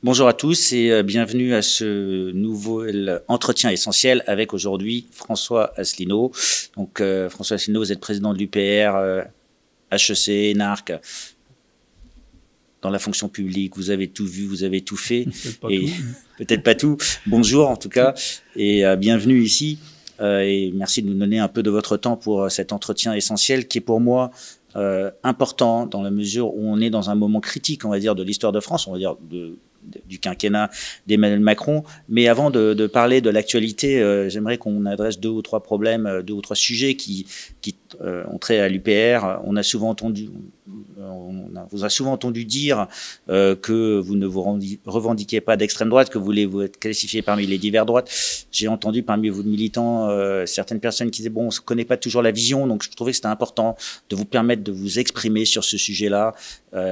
Bonjour à tous et bienvenue à ce nouvel entretien essentiel avec aujourd'hui François Asselineau. Donc François Asselineau, vous êtes président de l'UPR, HEC, NARC, dans la fonction publique, vous avez tout vu, vous avez tout fait. Peut-être pas et tout. peut-être pas tout. Bonjour en tout cas et bienvenue ici. Et merci de nous donner un peu de votre temps pour cet entretien essentiel qui est pour moi important dans la mesure où on est dans un moment critique, on va dire, de l'histoire de France, on va dire du quinquennat d'Emmanuel Macron. Mais avant de parler de l'actualité, j'aimerais qu'on adresse deux ou trois problèmes, deux ou trois sujets qui ont trait à l'UPR. On vous a souvent entendu dire que vous ne vous revendiquez pas d'extrême droite, que vous voulez vous être qualifié parmi les divers droites. J'ai entendu parmi vos militants certaines personnes qui disaient bon, on ne connaît pas toujours la vision, donc je trouvais que c'était important de vous permettre de vous exprimer sur ce sujet-là,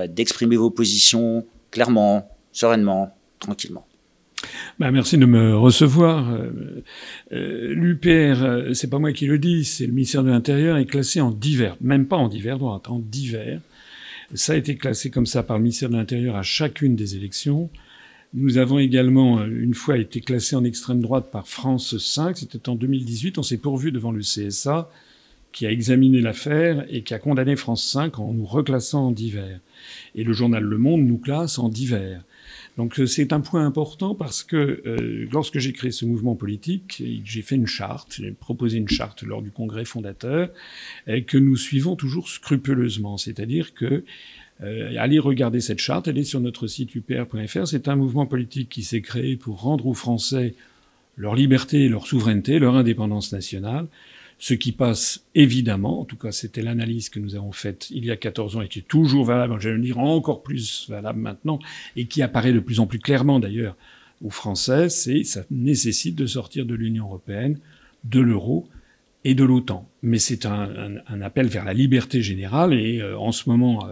d'exprimer vos positions clairement, sereinement, tranquillement. Merci de me recevoir. L'UPR, c'est pas moi qui le dis, c'est le ministère de l'Intérieur, est classé en divers, même pas en divers droite, en divers. Ça a été classé comme ça par le ministère de l'Intérieur à chacune des élections. Nous avons également, une fois, été classé en extrême droite par France 5, c'était en 2018. On s'est pourvu devant le CSA, qui a examiné l'affaire et qui a condamné France 5 en nous reclassant en divers. Et le journal Le Monde nous classe en divers. Donc c'est un point important parce que lorsque j'ai créé ce mouvement politique, j'ai fait une charte, j'ai proposé une charte lors du congrès fondateur que nous suivons toujours scrupuleusement. C'est-à-dire que allez regarder cette charte, elle est sur notre site upr.fr. C'est un mouvement politique qui s'est créé pour rendre aux Français leur liberté, leur souveraineté, leur indépendance nationale. Ce qui passe évidemment, en tout cas c'était l'analyse que nous avons faite il y a 14 ans et qui est toujours valable, je vais le dire encore plus valable maintenant, et qui apparaît de plus en plus clairement d'ailleurs aux Français, c'est ça nécessite de sortir de l'Union européenne, de l'euro et de l'OTAN. Mais c'est un appel vers la liberté générale et en ce moment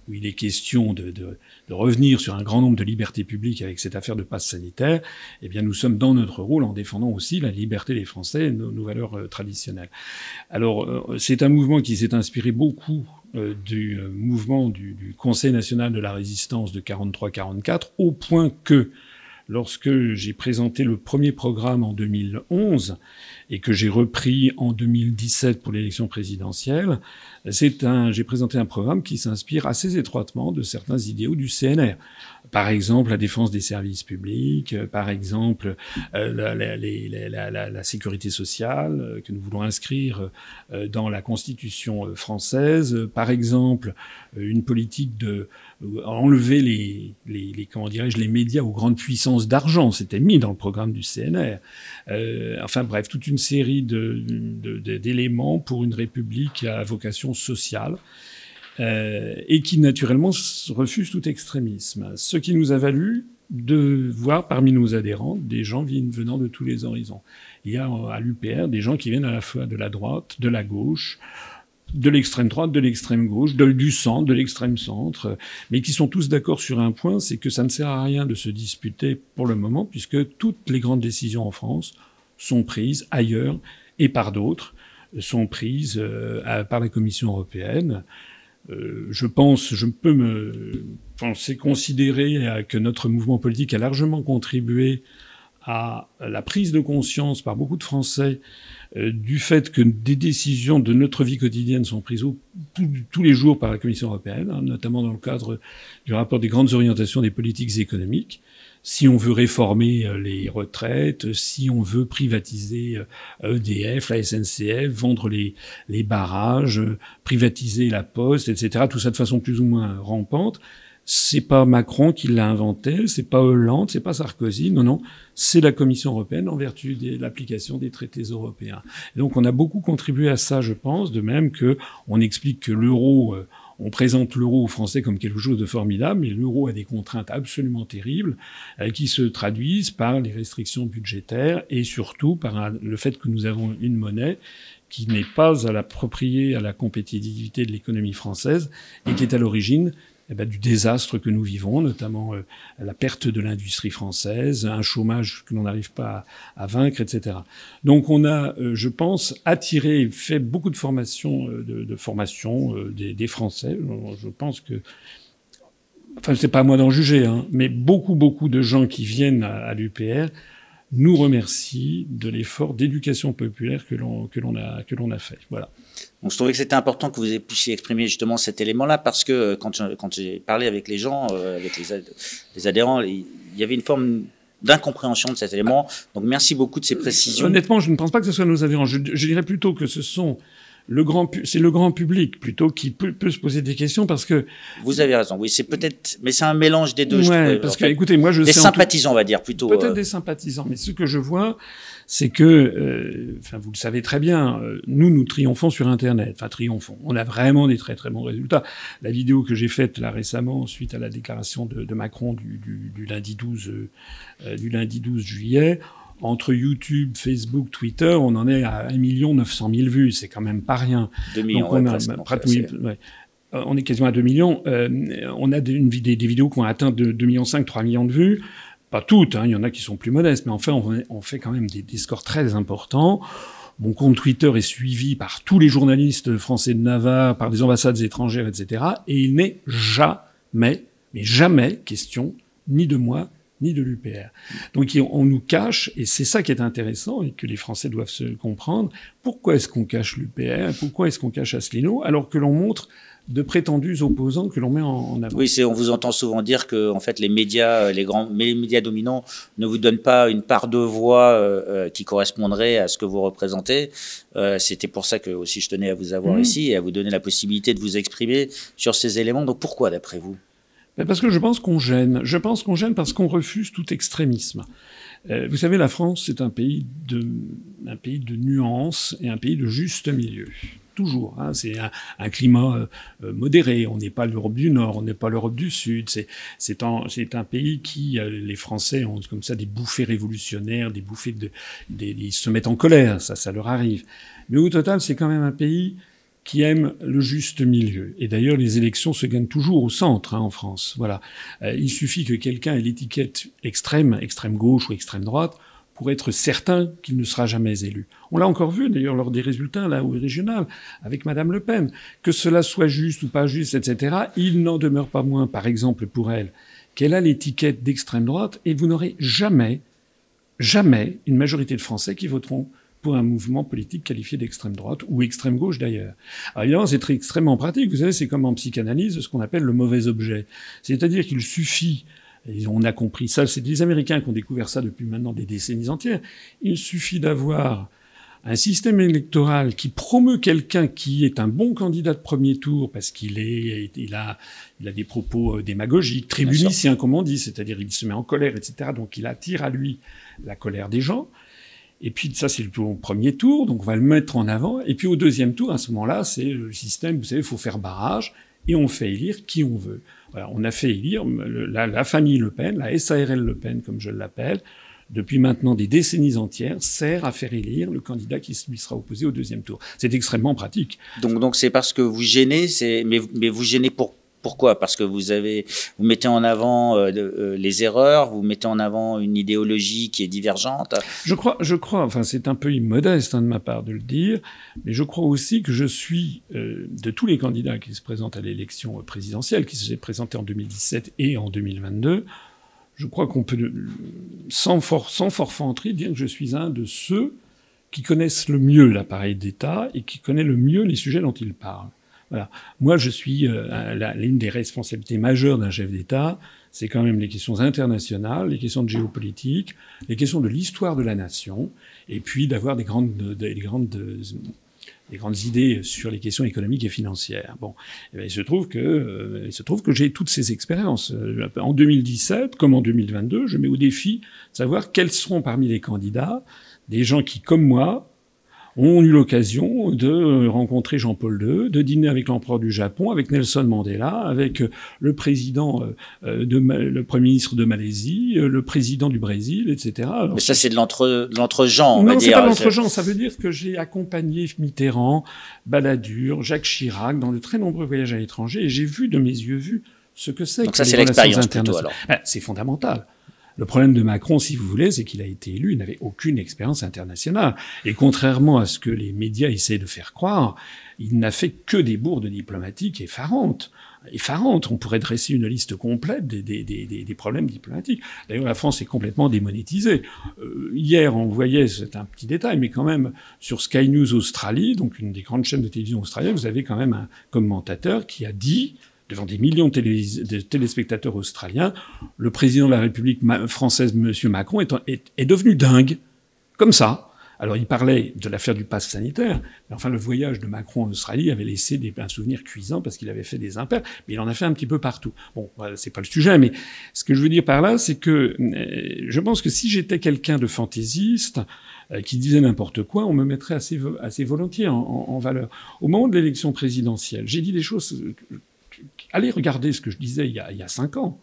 où il est question de revenir sur un grand nombre de libertés publiques avec cette affaire de passe sanitaire, eh bien nous sommes dans notre rôle en défendant aussi la liberté des Français et nos valeurs traditionnelles. Alors c'est un mouvement qui s'est inspiré beaucoup du mouvement du Conseil national de la résistance de 43-44, au point que lorsque j'ai présenté le premier programme en 2011 et que j'ai repris en 2017 pour l'élection présidentielle, j'ai présenté un programme qui s'inspire assez étroitement de certains idéaux du CNR. Par exemple, la défense des services publics, par exemple, la sécurité sociale que nous voulons inscrire dans la Constitution française, par exemple, une politique de enlever les médias aux grandes puissances d'argent. C'était mis dans le programme du CNR. Enfin bref, toute une série d'éléments pour une république à vocation sociale. Et qui naturellement refuse tout extrémisme. Ce qui nous a valu de voir parmi nos adhérents des gens venant de tous les horizons. Il y a à l'UPR des gens qui viennent à la fois de la droite, de la gauche, de l'extrême droite, de l'extrême gauche, du centre, de l'extrême centre, mais qui sont tous d'accord sur un point, c'est que ça ne sert à rien de se disputer pour le moment, puisque toutes les grandes décisions en France sont prises ailleurs et par d'autres, sont prises par la Commission européenne. Je peux me penser considérer que notre mouvement politique a largement contribué à la prise de conscience par beaucoup de Français du fait que des décisions de notre vie quotidienne sont prises tous les jours par la Commission européenne, notamment dans le cadre du rapport des grandes orientations des politiques économiques. Si on veut réformer les retraites, si on veut privatiser EDF, la SNCF, vendre les barrages, privatiser la Poste, etc., tout ça de façon plus ou moins rampante, c'est pas Macron qui l'a inventé, c'est pas Hollande, c'est pas Sarkozy, non, c'est la Commission européenne en vertu de l'application des traités européens. Et donc on a beaucoup contribué à ça, je pense, de même que on explique que l'euro, on présente l'euro aux Français comme quelque chose de formidable, mais l'euro a des contraintes absolument terribles qui se traduisent par les restrictions budgétaires et surtout par le fait que nous avons une monnaie qui n'est pas appropriée à la compétitivité de l'économie française et qui est à l'origine du désastre que nous vivons, notamment la perte de l'industrie française, un chômage que l'on n'arrive pas à vaincre, etc. Donc on a, je pense, attiré, fait beaucoup de formation, des Français. Je pense que enfin c'est pas à moi d'en juger, hein, mais beaucoup de gens qui viennent à l'UPR nous remercient de l'effort d'éducation populaire que l'on a fait. Voilà. Donc, je trouvais que c'était important que vous puissiez exprimer justement cet élément-là, parce que quand j'ai parlé avec les gens, avec les adhérents, il y avait une forme d'incompréhension de cet élément. Donc, merci beaucoup de ces précisions. Honnêtement, je ne pense pas que ce soit nos adhérents. Je dirais plutôt que c'est le grand public plutôt qui peut se poser des questions, parce que... Vous avez raison. Oui, c'est peut-être, mais c'est un mélange des deux. Ouais, parce que, écoutez, moi, des sympathisants, on va dire, plutôt. Peut-être des sympathisants, mais ce que je vois, c'est que, enfin, vous le savez très bien, nous triomphons sur Internet. Enfin, triomphons. On a vraiment des très bons résultats. La vidéo que j'ai faite là récemment, suite à la déclaration de Macron du lundi 12 juillet, entre YouTube, Facebook, Twitter, on en est à 1 900 000 vues. C'est quand même pas rien. 2 millions, donc on est quasiment à 2 millions. On a des vidéos qui ont atteint 2,5 millions, 3 millions de vues. Pas toutes, hein, il y en a qui sont plus modestes, mais enfin, on fait quand même des scores très importants. Mon compte Twitter est suivi par tous les journalistes français de Navarre, par des ambassades étrangères, etc. Et il n'est jamais question ni de moi, ni de l'UPR. Donc on nous cache, et c'est ça qui est intéressant et que les Français doivent se comprendre, pourquoi est-ce qu'on cache l'UPR, pourquoi est-ce qu'on cache Asselineau, alors que l'on montre de prétendus opposants que l'on met en avant. Oui, on vous entend souvent dire que, en fait, les médias dominants ne vous donnent pas une part de voix qui correspondrait à ce que vous représentez. C'était pour ça que aussi je tenais à vous avoir ici et à vous donner la possibilité de vous exprimer sur ces éléments. Donc pourquoi, d'après vous? Parce que je pense qu'on gêne. Je pense qu'on gêne parce qu'on refuse tout extrémisme. Vous savez, la France, c'est un pays de nuances et un pays de juste milieu. Toujours. Hein. C'est un climat modéré. On n'est pas l'Europe du Nord, on n'est pas l'Europe du Sud. C'est un pays qui, les Français ont comme ça des bouffées révolutionnaires, des bouffées ils se mettent en colère, ça leur arrive. Mais au total, c'est quand même un pays qui aime le juste milieu. Et d'ailleurs, les élections se gagnent toujours au centre, hein, en France. Voilà. Il suffit que quelqu'un ait l'étiquette extrême gauche ou extrême droite, pour être certain qu'il ne sera jamais élu. On l'a encore vu, d'ailleurs, lors des résultats, là, au régional, avec Madame Le Pen. Que cela soit juste ou pas juste, etc., il n'en demeure pas moins, par exemple, pour elle, qu'elle a l'étiquette d'extrême droite, et vous n'aurez jamais une majorité de Français qui voteront pour un mouvement politique qualifié d'extrême droite, ou extrême gauche d'ailleurs. Alors évidemment, c'est extrêmement pratique. Vous savez, c'est comme en psychanalyse, ce qu'on appelle le mauvais objet. C'est-à-dire qu'il suffit, et on a compris ça, c'est des Américains qui ont découvert ça depuis maintenant des décennies entières, il suffit d'avoir un système électoral qui promeut quelqu'un qui est un bon candidat de premier tour parce qu'il a des propos démagogiques, tribuniciens, comme on dit, c'est-à-dire il se met en colère, etc. Donc il attire à lui la colère des gens. Et puis ça, c'est le premier tour, donc on va le mettre en avant. Et puis au deuxième tour, à ce moment-là, c'est le système, vous savez, il faut faire barrage, et on fait élire qui on veut. Voilà, on a fait élire la famille Le Pen, la SARL Le Pen, comme je l'appelle, depuis maintenant des décennies entières, sert à faire élire le candidat qui lui sera opposé au deuxième tour. C'est extrêmement pratique. Donc c'est parce que vous gênez, mais vous gênez pourquoi? Parce que vous mettez en avant les erreurs, vous mettez en avant une idéologie qui est divergente. Je crois, enfin c'est un peu immodeste de ma part de le dire, mais je crois aussi que je suis, de tous les candidats qui se présentent à l'élection présidentielle, qui se sont présentés en 2017 et en 2022, je crois qu'on peut, sans forfanterie, dire que je suis un de ceux qui connaissent le mieux l'appareil d'État et qui connaît le mieux les sujets dont il parle. Voilà. Moi, je suis l'une des responsabilités majeures d'un chef d'État, c'est quand même les questions internationales, les questions de géopolitique, les questions de l'histoire de la nation, et puis d'avoir des grandes idées sur les questions économiques et financières. Bon, et bien, il se trouve que j'ai toutes ces expériences. En 2017, comme en 2022, je mets au défi de savoir quels seront parmi les candidats des gens qui, comme moi, ont eu l'occasion de rencontrer Jean-Paul II, de dîner avec l'empereur du Japon, avec Nelson Mandela, avec le président, le premier ministre de Malaisie, le président du Brésil, etc. Alors, mais ça, c'est de l'entre-gens, on va dire. Non, c'est pas l'entre-gens. Ça veut dire que j'ai accompagné Mitterrand, Balladur, Jacques Chirac dans de très nombreux voyages à l'étranger et j'ai vu de mes yeux ce que c'est. Donc ça, c'est l'expérience plutôt, alors. C'est fondamental. Le problème de Macron, si vous voulez, c'est qu'il a été élu, il n'avait aucune expérience internationale. Et contrairement à ce que les médias essaient de faire croire, il n'a fait que des bourdes diplomatiques effarantes. effarante. On pourrait dresser une liste complète des problèmes diplomatiques. D'ailleurs, la France est complètement démonétisée. Hier, on voyait, c'est un petit détail, mais quand même, sur Sky News Australie, donc une des grandes chaînes de télévision australiennes, vous avez quand même un commentateur qui a dit, devant des millions de téléspectateurs australiens, le président de la République française, M. Macron, est devenu dingue. Comme ça. Alors, il parlait de l'affaire du pass sanitaire, mais enfin, le voyage de Macron en Australie avait laissé un souvenir cuisant parce qu'il avait fait des impairs, mais il en a fait un petit peu partout. Bon, c'est pas le sujet, mais ce que je veux dire par là, c'est que je pense que si j'étais quelqu'un de fantaisiste, qui disait n'importe quoi, on me mettrait assez volontiers en valeur. Au moment de l'élection présidentielle, j'ai dit des choses... Allez regarder ce que je disais il y a 5 ans.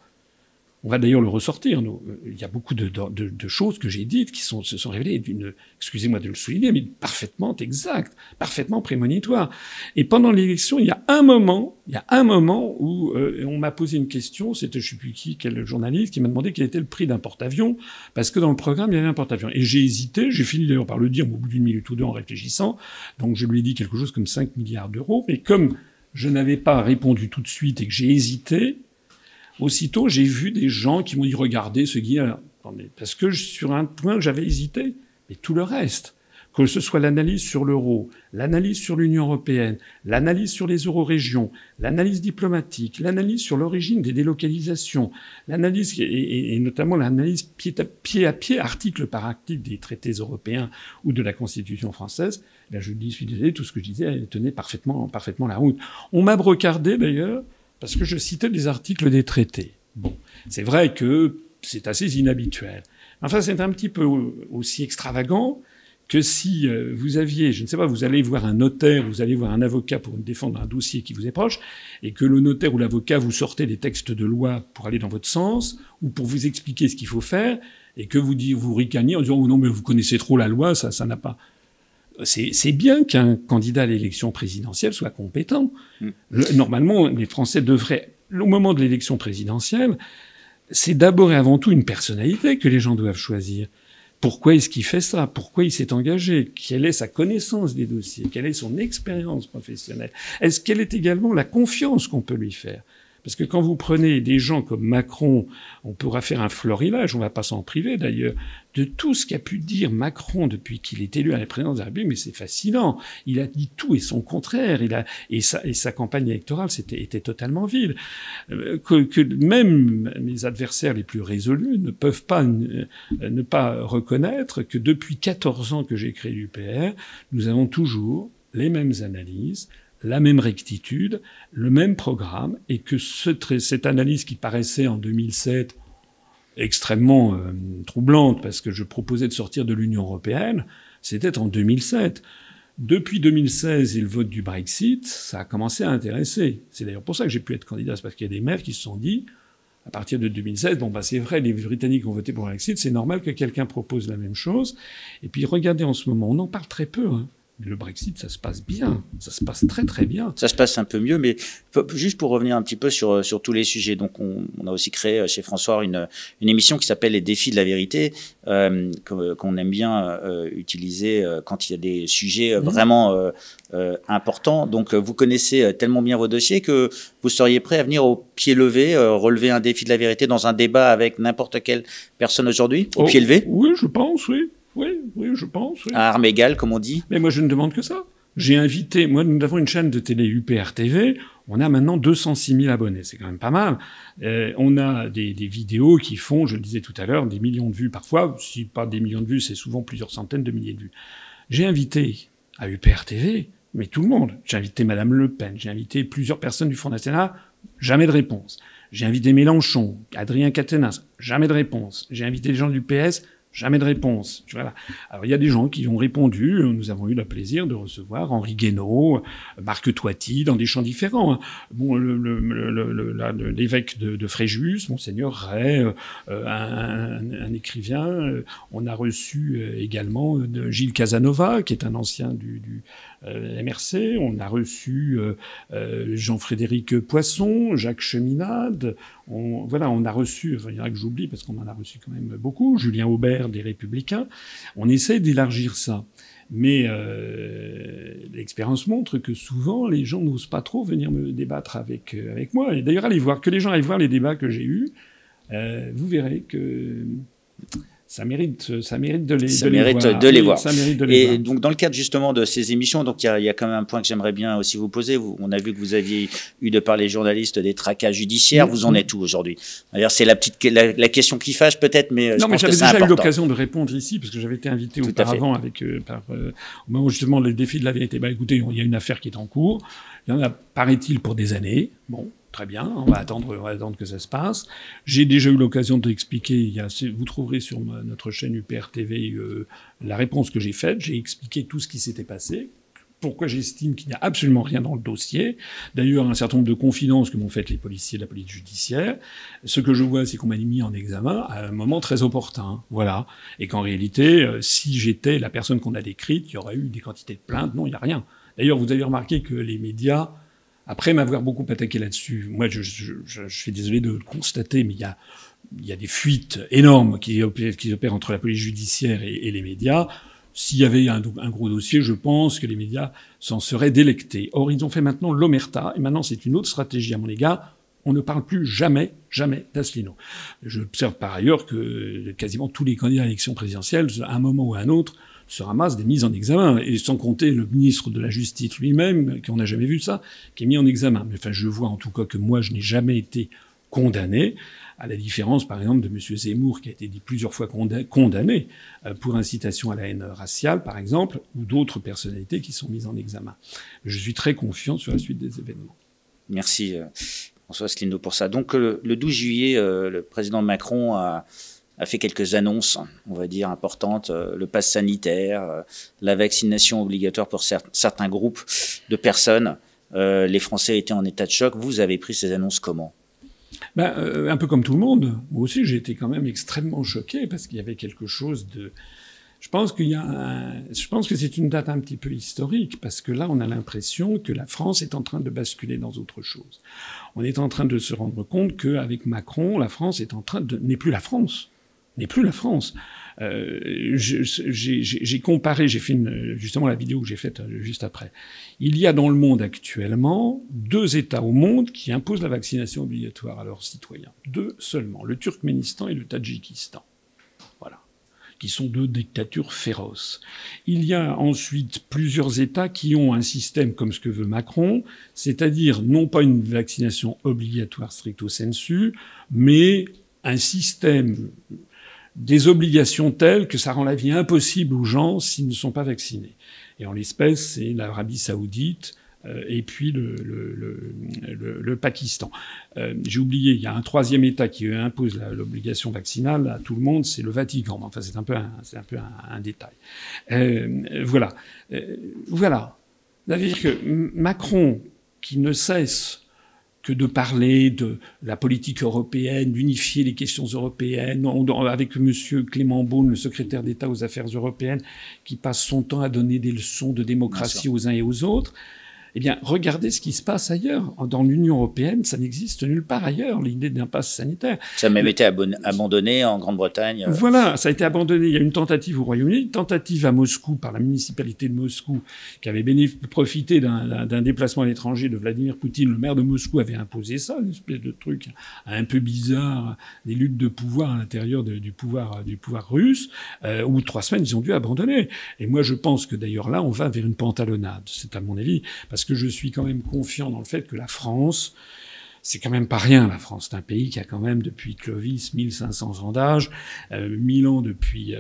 On va d'ailleurs le ressortir. Il y a beaucoup de choses que j'ai dites qui se sont révélées d'une, excusez-moi de le souligner, mais parfaitement exactes, parfaitement prémonitoires. Et pendant l'élection, il y a un moment où on m'a posé une question, c'était je sais plus quel journaliste, qui m'a demandé quel était le prix d'un porte-avions, parce que dans le programme, il y avait un porte-avions. Et j'ai hésité, j'ai fini d'ailleurs par le dire au bout d'une minute ou deux en réfléchissant, donc je lui ai dit quelque chose comme 5 milliards d'euros, mais comme je n'avais pas répondu tout de suite et que j'ai hésité, aussitôt, j'ai vu des gens qui m'ont dit « Regardez ce guide », parce que sur un point, j'avais hésité. Mais tout le reste, que ce soit l'analyse sur l'euro, l'analyse sur l'Union européenne, l'analyse sur les eurorégions, l'analyse diplomatique, l'analyse sur l'origine des délocalisations, l'analyse, et notamment l'analyse pied à pied, article par article des traités européens ou de la Constitution française, là, je suis désolé, tout ce que je disais tenait parfaitement la route. On m'a brocardé, d'ailleurs, parce que je citais des articles des traités. Bon, c'est vrai que c'est assez inhabituel. Enfin, c'est un petit peu aussi extravagant que si vous aviez, je ne sais pas, vous allez voir un notaire, vous allez voir un avocat pour défendre un dossier qui vous est proche, et que le notaire ou l'avocat vous sortez des textes de loi pour aller dans votre sens, ou pour vous expliquer ce qu'il faut faire, et que vous ricaniez en disant « Oh non, mais vous connaissez trop la loi, ça n'a pas... » C'est bien qu'un candidat à l'élection présidentielle soit compétent. Normalement, les Français devraient, au moment de l'élection présidentielle, c'est d'abord et avant tout une personnalité que les gens doivent choisir. Pourquoi est-ce qu'il fait ça? Pourquoi il s'est engagé? Quelle est sa connaissance des dossiers? Quelle est son expérience professionnelle? Quelle est également la confiance qu'on peut lui faire? Parce que quand vous prenez des gens comme Macron, on pourra faire un florilège, on va pas s'en priver d'ailleurs, de tout ce qu'a pu dire Macron depuis qu'il est élu à la présidence de la République, mais c'est fascinant. Il a dit tout et son contraire. Et sa campagne électorale était totalement vide. Que même mes adversaires les plus résolus ne peuvent pas ne pas reconnaître que depuis 14 ans que j'ai créé l'UPR, nous avons toujours les mêmes analyses, la même rectitude, le même programme, et que cette analyse qui paraissait en 2007 extrêmement troublante, parce que je proposais de sortir de l'Union européenne, c'était en 2007. Depuis 2016 et le vote du Brexit, ça a commencé à intéresser. C'est d'ailleurs pour ça que j'ai pu être candidat, c'est parce qu'il y a des maires qui se sont dit, à partir de 2016, bon c'est vrai, les Britanniques ont voté pour le Brexit, c'est normal que quelqu'un propose la même chose. Et puis regardez en ce moment, on en parle très peu, hein. Le Brexit, ça se passe bien. Ça se passe très, très bien. Ça se passe un peu mieux, mais juste pour revenir un petit peu sur tous les sujets. Donc, on a aussi créé chez François une émission qui s'appelle Les Défis de la vérité, qu'on aime bien utiliser quand il y a des sujets vraiment importants. Donc, vous connaissez tellement bien vos dossiers que vous seriez prêt à venir au pied levé, relever un défi de la vérité dans un débat avec n'importe quelle personne aujourd'hui, au pied levé? Oui, je pense, oui. Oui, je pense. Oui. À armes égales, comme on dit. Mais moi, je ne demande que ça. J'ai invité... Moi, nous avons une chaîne de télé UPR TV. On a maintenant 206 000 abonnés. C'est quand même pas mal. On a des vidéos qui font, je le disais tout à l'heure, des millions de vues parfois. Si pas des millions de vues, c'est souvent plusieurs centaines de milliers de vues. J'ai invité à UPR TV, mais tout le monde. J'ai invité Madame Le Pen. J'ai invité plusieurs personnes du Front National. Jamais de réponse. J'ai invité Mélenchon, Adrien Quatennens. Jamais de réponse. J'ai invité les gens du PS. Jamais de réponse. Voilà. Alors il y a des gens qui ont répondu. Nous avons eu le plaisir de recevoir Henri Guénaud, Marc Toiti, dans des champs différents. Bon, l'évêque de Fréjus, Monseigneur Ray, un écrivain. On a reçu également Gilles Casanova, qui est un ancien du MRC. On a reçu Jean-Frédéric Poisson, Jacques Cheminade. On a reçu, il y en a que j'oublie parce qu'on en a reçu quand même beaucoup, Julien Aubert des Républicains. On essaie d'élargir ça. Mais l'expérience montre que souvent, les gens n'osent pas trop venir me débattre avec moi. Et d'ailleurs, que les gens aillent voir les débats que j'ai eus. Vous verrez que ça mérite de les voir. Ça mérite de les voir. Donc, dans le cadre justement de ces émissions, donc il y a quand même un point que j'aimerais bien aussi vous poser. On a vu que vous aviez eu de par les journalistes des tracas judiciaires. Vous en êtes où aujourd'hui? D'ailleurs, c'est la question qui fâche peut-être, mais je pense que c'est important. J'avais déjà eu l'occasion de répondre ici parce que j'avais été invité auparavant au moment où justement le défi de la vérité. Écoutez, il y a une affaire qui est en cours. Il y en a, paraît-il, pour des années. Bon. Très bien, on va attendre que ça se passe. J'ai déjà eu l'occasion d'expliquer, vous trouverez sur notre chaîne UPR TV la réponse que j'ai faite. J'ai expliqué tout ce qui s'était passé, pourquoi j'estime qu'il n'y a absolument rien dans le dossier. D'ailleurs, un certain nombre de confidences que m'ont faites les policiers de la police judiciaire. Ce que je vois, c'est qu'on m'a mis en examen à un moment très opportun. Voilà. Et qu'en réalité, si j'étais la personne qu'on a décrite, il y aurait eu des quantités de plaintes. Non, il n'y a rien. D'ailleurs, vous avez remarqué que les médias, après m'avoir beaucoup attaqué là-dessus, moi je suis désolé de le constater, mais il y a des fuites énormes qui opèrent entre la police judiciaire et les médias. S'il y avait un gros dossier, je pense que les médias s'en seraient délectés. Or, ils ont fait maintenant l'omerta, et maintenant c'est une autre stratégie à mon égard. On ne parle plus jamais d'Asselineau. J'observe par ailleurs que quasiment tous les candidats à l'élection présidentielle, à un moment ou à un autre, se ramassent des mises en examen, et sans compter le ministre de la Justice lui-même, qu'on n'a jamais vu ça, qui est mis en examen. Mais enfin, je vois en tout cas que moi, je n'ai jamais été condamné, à la différence, par exemple, de M. Zemmour, qui a été plusieurs fois condamné pour incitation à la haine raciale, par exemple, ou d'autres personnalités qui sont mises en examen. Je suis très confiant sur la suite des événements. Merci, François Asselineau, pour ça. Donc, le 12 juillet, le président Macron a fait quelques annonces, on va dire, importantes. Le pass sanitaire, la vaccination obligatoire pour certains groupes de personnes. Les Français étaient en état de choc. Vous avez pris ces annonces comment? Un peu comme tout le monde. Moi aussi, j'ai été quand même extrêmement choqué parce qu'il y avait quelque chose de... Je pense que c'est une date un petit peu historique parce que là, on a l'impression que la France est en train de basculer dans autre chose. On est en train de se rendre compte qu'avec Macron, la France est en train de... n'est plus la France. J'ai comparé, j'ai fait justement la vidéo que j'ai faite juste après. Il y a dans le monde actuellement 2 États au monde qui imposent la vaccination obligatoire à leurs citoyens. 2 seulement, le Turkménistan et le Tadjikistan. Voilà. Qui sont 2 dictatures féroces. Il y a ensuite plusieurs États qui ont un système comme ce que veut Macron, c'est-à-dire non pas une vaccination obligatoire stricto sensu, mais un système, des obligations telles que ça rend la vie impossible aux gens s'ils ne sont pas vaccinés. Et en l'espèce, c'est l'Arabie Saoudite et puis le Pakistan. J'ai oublié, il y a un 3e État qui impose l'obligation vaccinale à tout le monde, c'est le Vatican. Enfin, c'est un peu un détail. Voilà. C'est-à-dire que Macron, qui ne cesse que de parler de la politique européenne, d'unifier les questions européennes, avec M. Clément Beaune, le secrétaire d'État aux Affaires européennes, qui passe son temps à donner des leçons de démocratie aux uns et aux autres. Eh bien, regardez ce qui se passe ailleurs. Dans l'Union européenne, ça n'existe nulle part ailleurs, l'idée d'un pass sanitaire. Ça a même été abandonné en Grande-Bretagne. Voilà, ça a été abandonné. Il y a une tentative au Royaume-Uni, une tentative à Moscou par la municipalité de Moscou, qui avait profité d'un déplacement à l'étranger de Vladimir Poutine. Le maire de Moscou avait imposé ça, une espèce de truc un peu bizarre, des luttes de pouvoir à l'intérieur du pouvoir russe. Au bout de 3 semaines, ils ont dû abandonner. Et moi, je pense que d'ailleurs là, on va vers une pantalonnade. C'est à mon avis, parce que je suis quand même confiant dans le fait que la France, c'est quand même pas rien, la France. C'est un pays qui a quand même, depuis Clovis, 1500 ans d'âge, 1000 ans depuis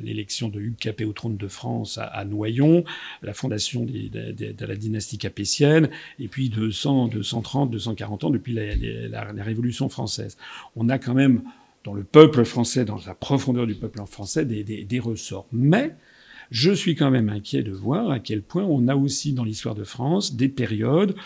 l'élection de Hugues Capet au trône de France à Noyon, la fondation de la dynastie capétienne, et puis 230, 240 ans depuis la Révolution française. On a quand même, dans le peuple français, dans la profondeur du peuple français, des ressorts. Mais je suis quand même inquiet de voir à quel point on a aussi dans l'histoire de France des périodes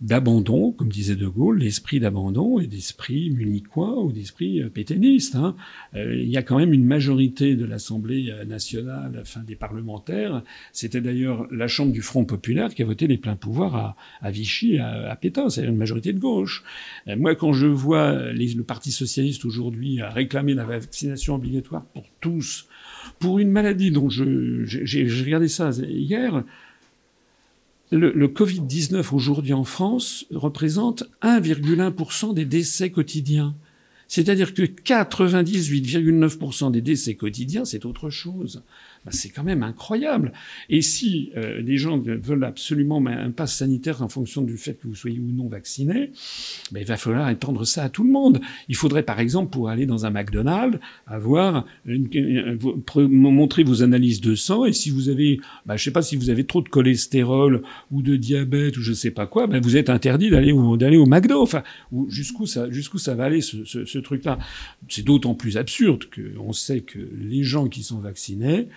d'abandon, comme disait De Gaulle, l'esprit d'abandon et d'esprit munichois ou d'esprit pétainiste. Hein. Il y a quand même une majorité de l'Assemblée nationale, enfin des parlementaires. C'était d'ailleurs la Chambre du Front populaire qui a voté les pleins pouvoirs à Vichy, à Pétain. C'est une majorité de gauche. Moi, quand je vois le Parti socialiste aujourd'hui réclamer la vaccination obligatoire pour tous, pour une maladie dont j'ai regardé ça hier. Le Covid-19 aujourd'hui en France représente 1,1% des décès quotidiens. C'est-à-dire que 98,9% des décès quotidiens, c'est autre chose. Ben, c'est quand même incroyable. Et si les gens veulent absolument un pass sanitaire en fonction du fait que vous soyez ou non vacciné, ben, il va falloir étendre ça à tout le monde. Il faudrait, par exemple, pour aller dans un McDonald's, avoir montrer vos analyses de sang, et si vous avez, ben, je sais pas, si vous avez trop de cholestérol ou de diabète ou je sais pas quoi, ben, vous êtes interdit d'aller au McDo. Enfin, jusqu'où ça va aller ce truc-là. C'est d'autant plus absurde qu'on sait que les gens qui sont vaccinés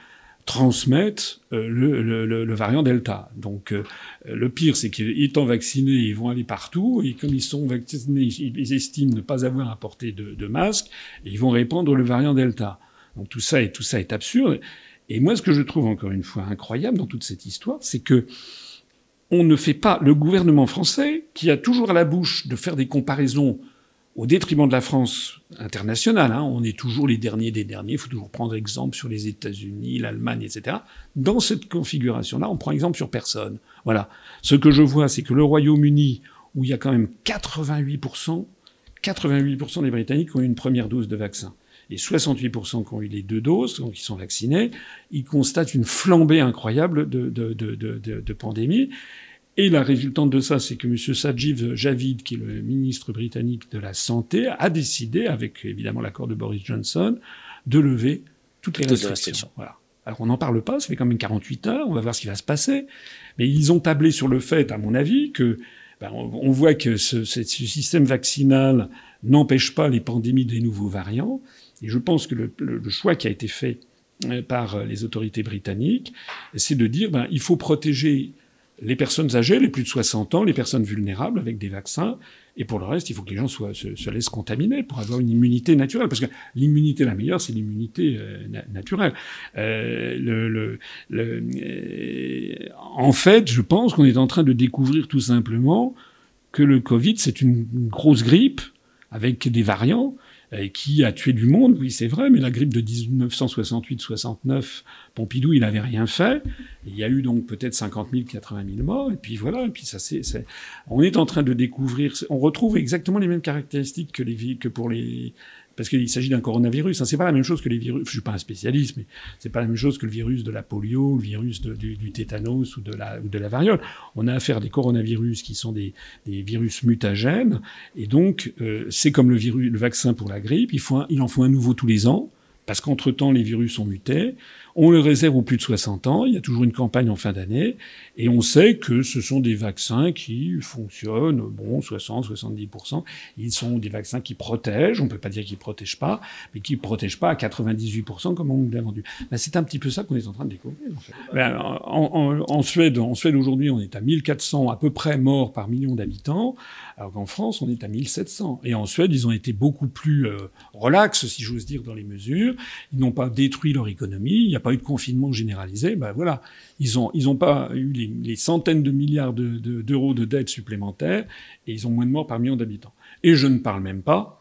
transmettent le variant Delta. Donc le pire, c'est qu'étant vaccinés, ils vont aller partout, et comme ils sont vaccinés, ils estiment ne pas avoir à porter de masque, et ils vont répandre le variant Delta. Donc tout ça est absurde. Et moi, ce que je trouve encore une fois incroyable dans toute cette histoire, c'est que on ne fait pas, le gouvernement français, qui a toujours à la bouche de faire des comparaisons au détriment de la France internationale, hein, on est toujours les derniers des derniers, il faut toujours prendre exemple sur les États-Unis, l'Allemagne, etc. Dans cette configuration-là, on prend exemple sur personne. Voilà. Ce que je vois, c'est que le Royaume-Uni, où il y a quand même 88% des Britanniques qui ont eu une première dose de vaccin, et 68% qui ont eu les 2 doses, donc qui sont vaccinés, ils constatent une flambée incroyable de pandémie. Et la résultante de ça, c'est que M. Sajid Javid, qui est le ministre britannique de la Santé, a décidé, avec évidemment l'accord de Boris Johnson, de lever toutes les restrictions. Voilà. Alors on n'en parle pas, ça fait quand même 48 heures, on va voir ce qui va se passer. Mais ils ont tablé sur le fait, à mon avis, que on voit que ce système vaccinal n'empêche pas les pandémies des nouveaux variants. Et je pense que le choix qui a été fait par les autorités britanniques, c'est de dire il faut protéger les personnes âgées, les plus de 60 ans, les personnes vulnérables avec des vaccins. Et pour le reste, il faut que les gens se laissent contaminer pour avoir une immunité naturelle. Parce que l'immunité la meilleure, c'est l'immunité naturelle. En fait, je pense qu'on est en train de découvrir tout simplement que le Covid, c'est une grosse grippe avec des variants qui a tué du monde, oui, c'est vrai, mais la grippe de 1968-69, Pompidou, il avait rien fait. Il y a eu donc peut-être 50 000, 80 000 morts, et puis voilà, et puis ça, on est en train de découvrir, on retrouve exactement les mêmes caractéristiques que pour les, parce qu'il s'agit d'un coronavirus, hein. C'est pas la même chose que les virus, je suis pas un spécialiste, mais c'est pas la même chose que le virus de la polio, le virus du tétanos ou de la variole. On a affaire à des coronavirus qui sont des virus mutagènes, et donc, c'est comme le vaccin pour la grippe, il en faut un nouveau tous les ans, parce qu'entre-temps, les virus ont muté. On le réserve aux plus de 60 ans. Il y a toujours une campagne en fin d'année. Et on sait que ce sont des vaccins qui fonctionnent, 60, 70%. Ils sont des vaccins qui protègent. On peut pas dire qu'ils protègent pas, mais qui protègent pas à 98% comme on nous l'a vendu. C'est un petit peu ça qu'on est en train de découvrir, en fait. En Suède, aujourd'hui, on est à 1400 à peu près morts par million d'habitants. Alors qu'en France, on est à 1700. Et en Suède, ils ont été beaucoup plus relax, si j'ose dire, dans les mesures. Ils n'ont pas détruit leur économie. Il n'y a pas eu de confinement généralisé. Voilà. Ils ont pas eu les centaines de milliards d'euros de dettes supplémentaires, et ils ont moins de morts par million d'habitants. Et je ne parle même pas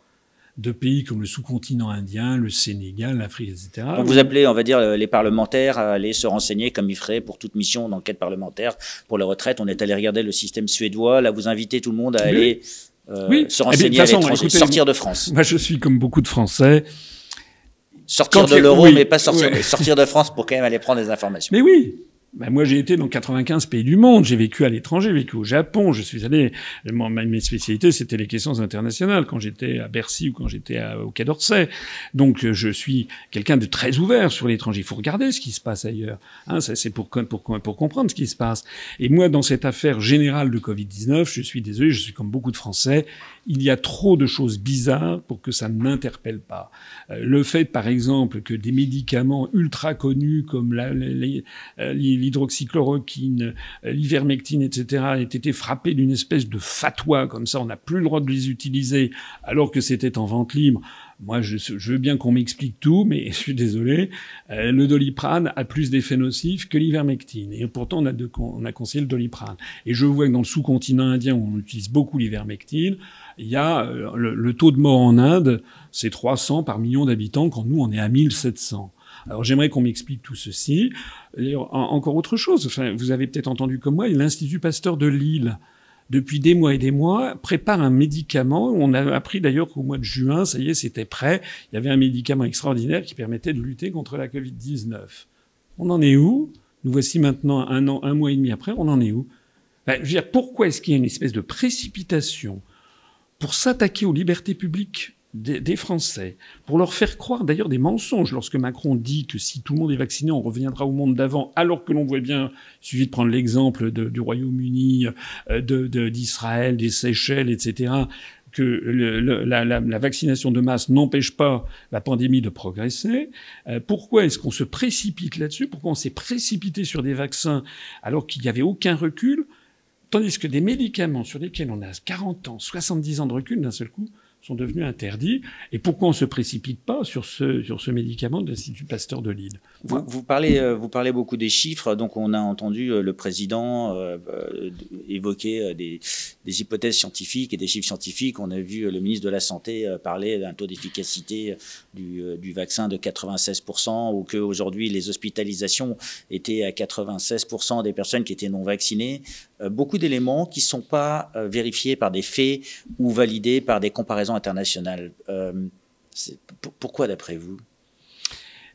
de pays comme le sous-continent indien, le Sénégal, l'Afrique, etc. Donc vous appelez, on va dire, les parlementaires à aller se renseigner comme ils feraient pour toute mission d'enquête parlementaire pour les retraites. On est allé regarder le système suédois. Là, vous invitez tout le monde à aller se renseigner à l'étranger, sortir de France. Moi, je suis comme beaucoup de Français. Sortir de l'euro, mais pas sortir de France pour quand même aller prendre des informations. Mais oui. Moi, j'ai été dans 95 pays du monde. J'ai vécu à l'étranger, j'ai vécu au Japon. Je suis allé, mes spécialités, c'était les questions internationales quand j'étais à Bercy ou quand j'étais au Quai d'Orsay. Donc, je suis quelqu'un de très ouvert sur l'étranger. Il faut regarder ce qui se passe ailleurs. Hein, ça, c'est pour comprendre ce qui se passe. Et moi, dans cette affaire générale de Covid-19, je suis désolé, je suis comme beaucoup de Français. Il y a trop de choses bizarres pour que ça ne m'interpelle pas. Le fait, par exemple, que des médicaments ultra connus comme l'hydroxychloroquine, l'ivermectine, etc., aient été frappés d'une espèce de fatwa, comme ça, on n'a plus le droit de les utiliser, alors que c'était en vente libre. Moi, je veux bien qu'on m'explique tout, mais je suis désolé. Le Doliprane a plus d'effets nocifs que l'ivermectine. Et pourtant, on a conseillé le Doliprane. Et je vois que dans le sous-continent indien, où on utilise beaucoup l'ivermectine, il y a le taux de mort en Inde, c'est 300 par million d'habitants, quand nous, on est à 1700. Alors j'aimerais qu'on m'explique tout ceci. D'ailleurs, encore autre chose. Enfin, vous avez peut-être entendu comme moi, l'Institut Pasteur de Lille, depuis des mois et des mois, prépare un médicament. On a appris d'ailleurs qu'au mois de juin, ça y est, c'était prêt. Il y avait un médicament extraordinaire qui permettait de lutter contre la Covid-19. On en est où? Nous voici maintenant un mois et demi après, on en est où? Je veux dire, pourquoi est-ce qu'il y a une espèce de précipitation pour s'attaquer aux libertés publiques des Français, pour leur faire croire d'ailleurs des mensonges lorsque Macron dit que si tout le monde est vacciné, on reviendra au monde d'avant, alors que l'on voit bien, il suffit de prendre l'exemple du Royaume-Uni, d'Israël, des Seychelles, etc., que la vaccination de masse n'empêche pas la pandémie de progresser. Pourquoi est-ce qu'on se précipite là-dessus? Pourquoi on s'est précipité sur des vaccins alors qu'il n'y avait aucun recul, tandis que des médicaments sur lesquels on a 40 ans, 70 ans de recul d'un seul coup sont devenus interdits. Et pourquoi on ne se précipite pas sur ce médicament de l'Institut Pasteur de Lille? Vous parlez beaucoup des chiffres. Donc, on a entendu le président évoquer des hypothèses scientifiques et des chiffres scientifiques. On a vu le ministre de la Santé parler d'un taux d'efficacité du vaccin de 96%, ou qu'aujourd'hui, les hospitalisations étaient à 96% des personnes qui étaient non vaccinées. Beaucoup d'éléments qui ne sont pas vérifiés par des faits ou validés par des comparaisons internationales. Pourquoi, d'après vous?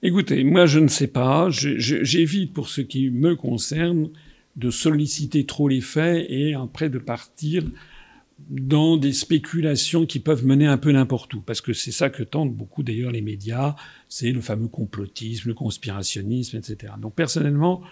Écoutez, moi, je ne sais pas. J'évite, pour ce qui me concerne, de solliciter trop les faits et après de partir dans des spéculations qui peuvent mener un peu n'importe où. Parce que c'est ça que tentent beaucoup, d'ailleurs, les médias. C'est le fameux complotisme, le conspirationnisme, etc. Donc, personnellement,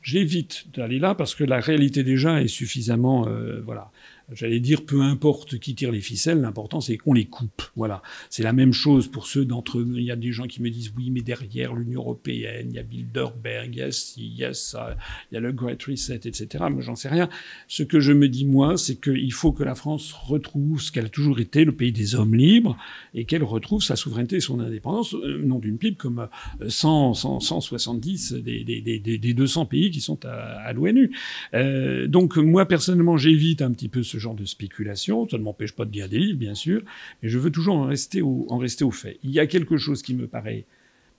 j'évite d'aller là parce que la réalité déjà est suffisamment, voilà. J'allais dire, peu importe qui tire les ficelles, l'important c'est qu'on les coupe. Voilà. C'est la même chose pour ceux d'entre eux. Il y a des gens qui me disent, oui, mais derrière l'Union européenne, il y a Bilderberg, il y a ci, il y a ça, il y a le Great Reset, etc. Moi, j'en sais rien. Ce que je me dis, moi, c'est qu'il faut que la France retrouve ce qu'elle a toujours été, le pays des hommes libres, et qu'elle retrouve sa souveraineté et son indépendance, non d'une pipe comme 170 des 200 pays qui sont à l'ONU. Donc, moi, personnellement, j'évite un petit peu ce genre de spéculation. Ça ne m'empêche pas de lire des livres, bien sûr, mais je veux toujours en rester aux faits. Il y a quelque chose qui me paraît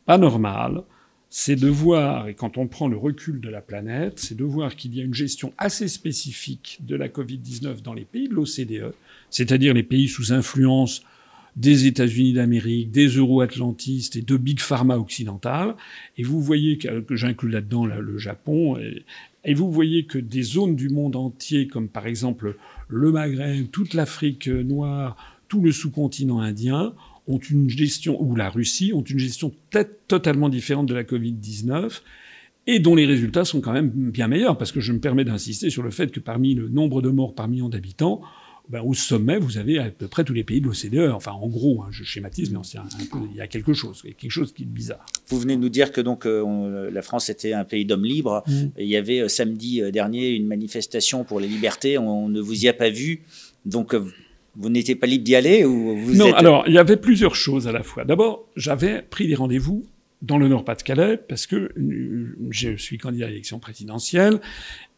pas normal, c'est de voir, et quand on prend le recul de la planète, c'est de voir qu'il y a une gestion assez spécifique de la Covid-19 dans les pays de l'OCDE, c'est-à-dire les pays sous influence des États-Unis d'Amérique, des euro-atlantistes et de Big Pharma occidentales. Et vous voyez que j'inclus là-dedans le Japon, et vous voyez que des zones du monde entier, comme par exemple le Maghreb, toute l'Afrique noire, tout le sous-continent indien, ont une gestion, ou la Russie, ont une gestion totalement différente de la Covid-19, et dont les résultats sont quand même bien meilleurs, parce que je me permets d'insister sur le fait que parmi le nombre de morts par million d'habitants, au sommet, vous avez à peu près tous les pays de l'OCDE. Enfin, en gros, je schématise, mais il y a quelque chose qui est bizarre. Vous venez de nous dire que donc la France était un pays d'hommes libres. Il y avait samedi dernier une manifestation pour les libertés. On ne vous y a pas vu. Donc, vous n'étiez pas libre d'y aller ou vous Non, alors, il y avait plusieurs choses à la fois. D'abord, j'avais pris des rendez-vous dans le Nord-Pas-de-Calais, parce que je suis candidat à l'élection présidentielle,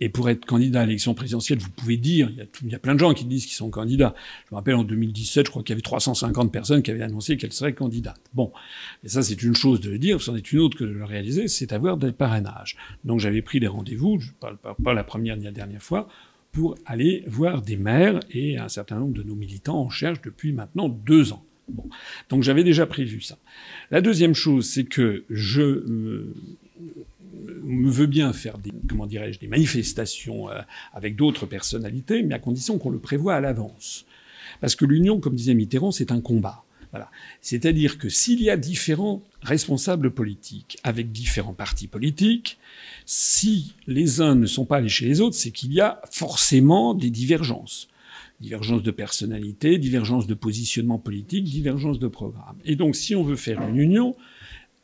et pour être candidat à l'élection présidentielle, vous pouvez dire, il y a plein de gens qui disent qu'ils sont candidats. Je me rappelle, en 2017, je crois qu'il y avait 350 personnes qui avaient annoncé qu'elles seraient candidates. Bon. Et ça, c'est une chose de le dire, c'en est une autre que de le réaliser, c'est avoir des parrainages. Donc j'avais pris des rendez-vous, je parle pas la première ni la dernière fois, pour aller voir des maires, et un certain nombre de nos militants en cherchent depuis maintenant 2 ans. Bon. Donc j'avais déjà prévu ça. La deuxième chose, c'est que je veux bien faire des manifestations avec d'autres personnalités, mais à condition qu'on le prévoie à l'avance. Parce que l'union, comme disait Mitterrand, c'est un combat. Voilà. C'est-à-dire que s'il y a différents responsables politiques avec différents partis politiques, si les uns ne sont pas allés chez les autres, c'est qu'il y a forcément des divergences. Divergence de personnalité, divergence de positionnement politique, divergence de programme. Et donc, si on veut faire une union,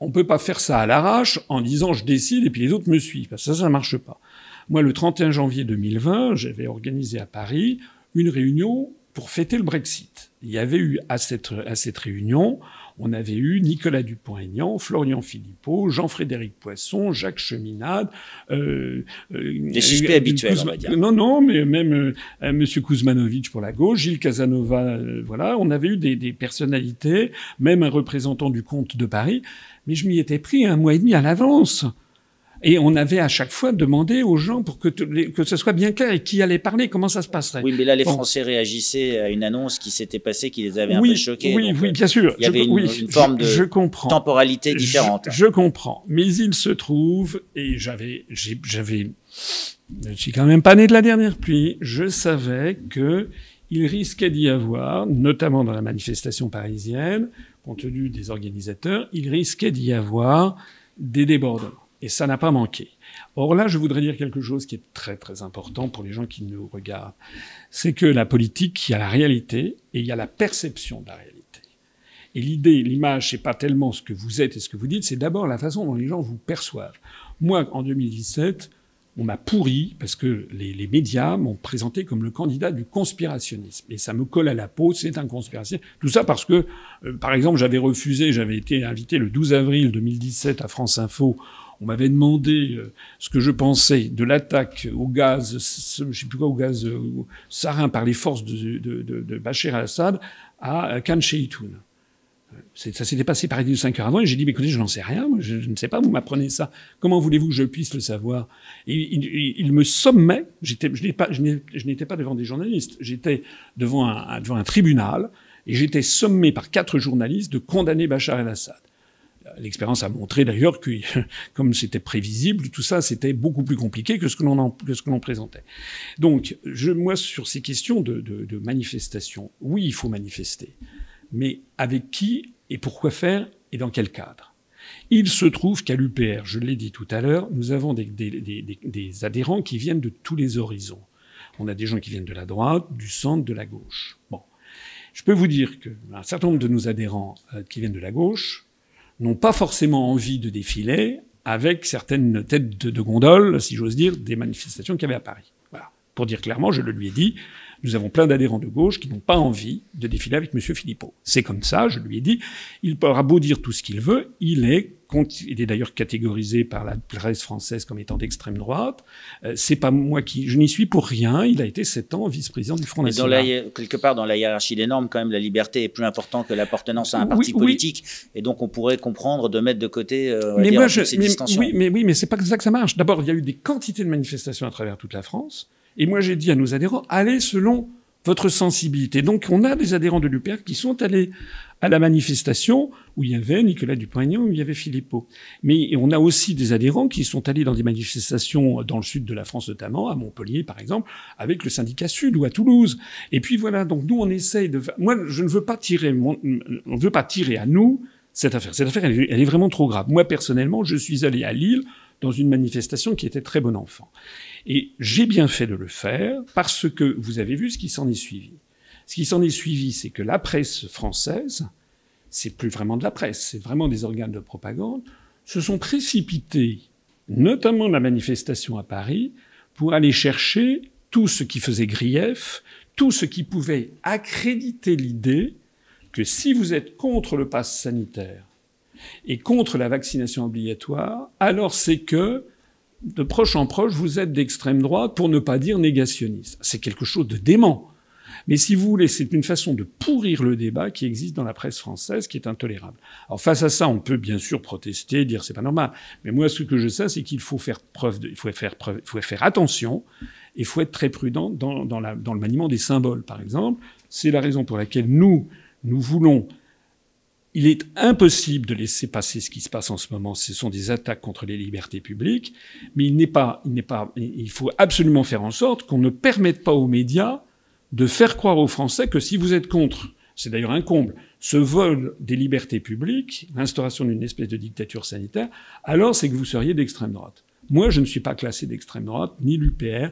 On peut pas faire ça à l'arrache en disant je décide et puis les autres me suivent. Parce que ça marche pas. Moi, le 31 janvier 2020, j'avais organisé à Paris une réunion pour fêter le Brexit. Il y avait eu à cette réunion, on avait eu Nicolas Dupont-Aignan, Florian Philippot, Jean-Frédéric Poisson, Jacques Cheminade, des suspects habituels, on va dire. Non, mais même Monsieur Kuzmanovic pour la gauche, Gilles Casanova, voilà, on avait eu des personnalités, même un représentant du comte de Paris, mais je m'y étais pris 1 mois et demi à l'avance. Et on avait à chaque fois demandé aux gens pour que ce soit bien clair et qui allait parler, comment ça se passerait. Oui, mais là, les Français réagissaient à une annonce qui s'était passée, qui les avait un peu choqués. Oui, bien sûr. Il y avait une forme de temporalité différente. Je comprends. Mais il se trouve, et je suis quand même pas né de la dernière pluie, je savais que il risquait d'y avoir, notamment dans la manifestation parisienne, compte tenu des organisateurs, il risquait d'y avoir des débordements. Et ça n'a pas manqué. Or là, je voudrais dire quelque chose qui est très très important pour les gens qui nous regardent. C'est que la politique, il y a la réalité et il y a la perception de la réalité. Et l'image, c'est pas tellement ce que vous êtes et ce que vous dites, c'est d'abord la façon dont les gens vous perçoivent. Moi, en 2017, on m'a pourri parce que les médias m'ont présenté comme le candidat du conspirationnisme. Et ça me colle à la peau, c'est un conspirationniste. Tout ça parce que, par exemple, j'avais été invité le 12 avril 2017 à France Info. On m'avait demandé ce que je pensais de l'attaque au gaz, je sais plus quoi, au gaz sarin par les forces de Bachar al-Assad à Khan Sheikhoun. Ça s'était passé par de 5 heures avant, et j'ai dit, mais écoutez, je n'en sais rien, moi, je ne sais pas, vous m'apprenez ça. Comment voulez-vous que je puisse le savoir? Et il me sommait, je n'étais pas devant des journalistes, j'étais devant un tribunal, et j'étais sommé par 4 journalistes de condamner Bachar el-Assad. L'expérience a montré d'ailleurs que, comme c'était prévisible, tout ça, c'était beaucoup plus compliqué que ce que l'on présentait. Donc, moi, sur ces questions de manifestation, oui, il faut manifester. Mais avec qui et pourquoi faire et dans quel cadre? Il se trouve qu'à l'UPR, je l'ai dit tout à l'heure, nous avons des adhérents qui viennent de tous les horizons. On a des gens qui viennent de la droite, du centre, de la gauche. Bon. Je peux vous dire qu'un certain nombre de nos adhérents qui viennent de la gauche n'ont pas forcément envie de défiler avec certaines têtes de gondole, si j'ose dire, des manifestations qu'il y avait à Paris. Voilà. Pour dire clairement, je le lui ai dit, nous avons plein d'adhérents de gauche qui n'ont pas envie de défiler avec M. Philippot. C'est comme ça, je lui ai dit. Il aura beau dire tout ce qu'il veut, il est d'ailleurs catégorisé par la presse française comme étant d'extrême droite. C'est pas moi je n'y suis pour rien. Il a été 7 ans vice-président du Front National. Quelque part, dans la hiérarchie des normes, quand même, la liberté est plus importante que l'appartenance à un parti politique. Et donc, on pourrait comprendre de mettre de côté, ces distensions. Mais c'est pas comme ça que ça marche. D'abord, il y a eu des quantités de manifestations à travers toute la France. Et moi, j'ai dit à nos adhérents, allez selon votre sensibilité. Donc, on a des adhérents de l'UPR qui sont allés à la manifestation où il y avait Nicolas Dupont-Aignan, où il y avait Philippot. Mais on a aussi des adhérents qui sont allés dans des manifestations dans le sud de la France notamment, à Montpellier par exemple, avec le syndicat Sud ou à Toulouse. Et puis voilà, donc nous on essaye de... Moi, je ne veux pas tirer... On ne veut pas tirer à nous cette affaire. Cette affaire, elle est vraiment trop grave. Moi, personnellement, je suis allé à Lille dans une manifestation qui était très bon enfant. Et j'ai bien fait de le faire parce que vous avez vu ce qui s'en est suivi. Ce qui s'en est suivi, c'est que la presse française, c'est plus vraiment de la presse, c'est vraiment des organes de propagande, se sont précipités, notamment la manifestation à Paris, pour aller chercher tout ce qui faisait grief, tout ce qui pouvait accréditer l'idée que si vous êtes contre le pass sanitaire et contre la vaccination obligatoire, alors c'est que de proche en proche, vous êtes d'extrême droite, pour ne pas dire négationniste. C'est quelque chose de dément. Mais si vous voulez, c'est une façon de pourrir le débat qui existe dans la presse française, qui est intolérable. Alors face à ça, on peut bien sûr protester, dire c'est pas normal. Mais moi, ce que je sais, c'est qu'il faut faire il faut faire attention, et il faut être très prudent dans le maniement des symboles, par exemple. C'est la raison pour laquelle nous voulons. Il est impossible de laisser passer ce qui se passe en ce moment. Ce sont des attaques contre les libertés publiques. Mais il faut absolument faire en sorte qu'on ne permette pas aux médias de faire croire aux Français que si vous êtes contre, c'est d'ailleurs un comble, ce vol des libertés publiques, l'instauration d'une espèce de dictature sanitaire, alors c'est que vous seriez d'extrême droite. Moi, je ne suis pas classé d'extrême droite, ni l'UPR,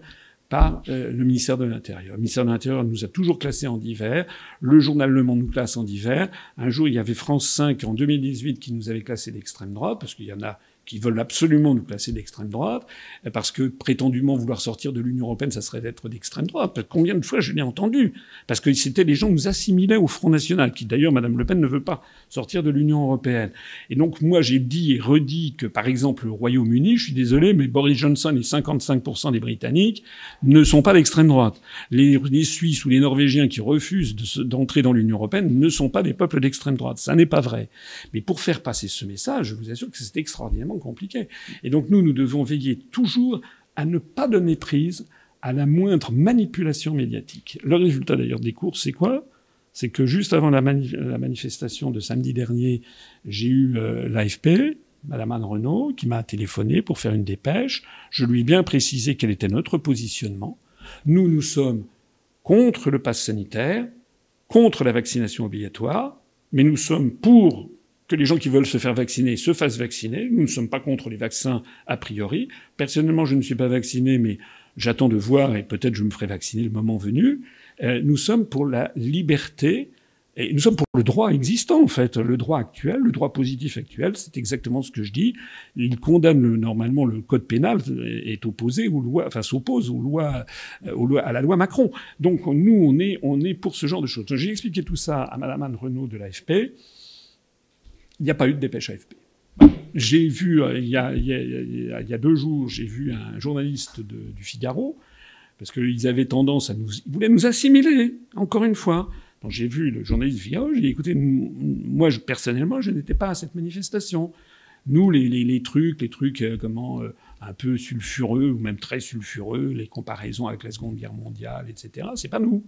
par le ministère de l'Intérieur. Le ministère de l'Intérieur nous a toujours classés en divers. Le journal Le Monde nous classe en divers. Un jour, il y avait France 5 en 2018 qui nous avait classé d'extrême droite, parce qu'il y en a qui veulent absolument nous classer d'extrême droite, parce que prétendument vouloir sortir de l'Union européenne, ça serait d'être d'extrême droite. Combien de fois je l'ai entendu? Parce que c'était les gens qui nous assimilaient au Front National, qui d'ailleurs, Madame Le Pen ne veut pas sortir de l'Union européenne. Et donc moi, j'ai dit et redit que, par exemple, le Royaume-Uni, je suis désolé, mais Boris Johnson et 55% des Britanniques ne sont pas d'extrême droite. Les Suisses ou les Norvégiens qui refusent d'entrer dans l'Union européenne ne sont pas des peuples d'extrême droite. Ça n'est pas vrai. Mais pour faire passer ce message, je vous assure que c'est extraordinairement compliqué. Et donc nous devons veiller toujours à ne pas donner prise à la moindre manipulation médiatique. Le résultat d'ailleurs des courses, c'est quoi? C'est que juste avant la manifestation de samedi dernier, j'ai eu l'AFP, Madame Anne Renaud, qui m'a téléphoné pour faire une dépêche. Je lui ai bien précisé quel était notre positionnement. Nous sommes contre le pass sanitaire, contre la vaccination obligatoire, mais nous sommes pour que les gens qui veulent se faire vacciner se fassent vacciner. Nous ne sommes pas contre les vaccins a priori. Personnellement, je ne suis pas vacciné, mais j'attends de voir et peut-être je me ferai vacciner le moment venu. Nous sommes pour la liberté et nous sommes pour le droit existant, en fait. Le droit actuel, le droit positif actuel, c'est exactement ce que je dis. Il condamne normalement le code pénal est opposé aux lois, enfin s'oppose aux lois, à la loi Macron. Donc nous, on est pour ce genre de choses. J'ai expliqué tout ça à Madame Anne Renaud de l'AFP. Il n'y a pas eu de dépêche AFP. J'ai vu, il y a 2 jours, j'ai vu un journaliste du Figaro, parce qu'ils avaient tendance ils voulaient nous assimiler, encore une fois. Donc j'ai vu le journaliste du Figaro, j'ai dit, écoutez, moi, personnellement, je n'étais pas à cette manifestation. Nous, les trucs, un peu sulfureux, ou même très sulfureux, les comparaisons avec la Seconde Guerre mondiale, etc., c'est pas nous.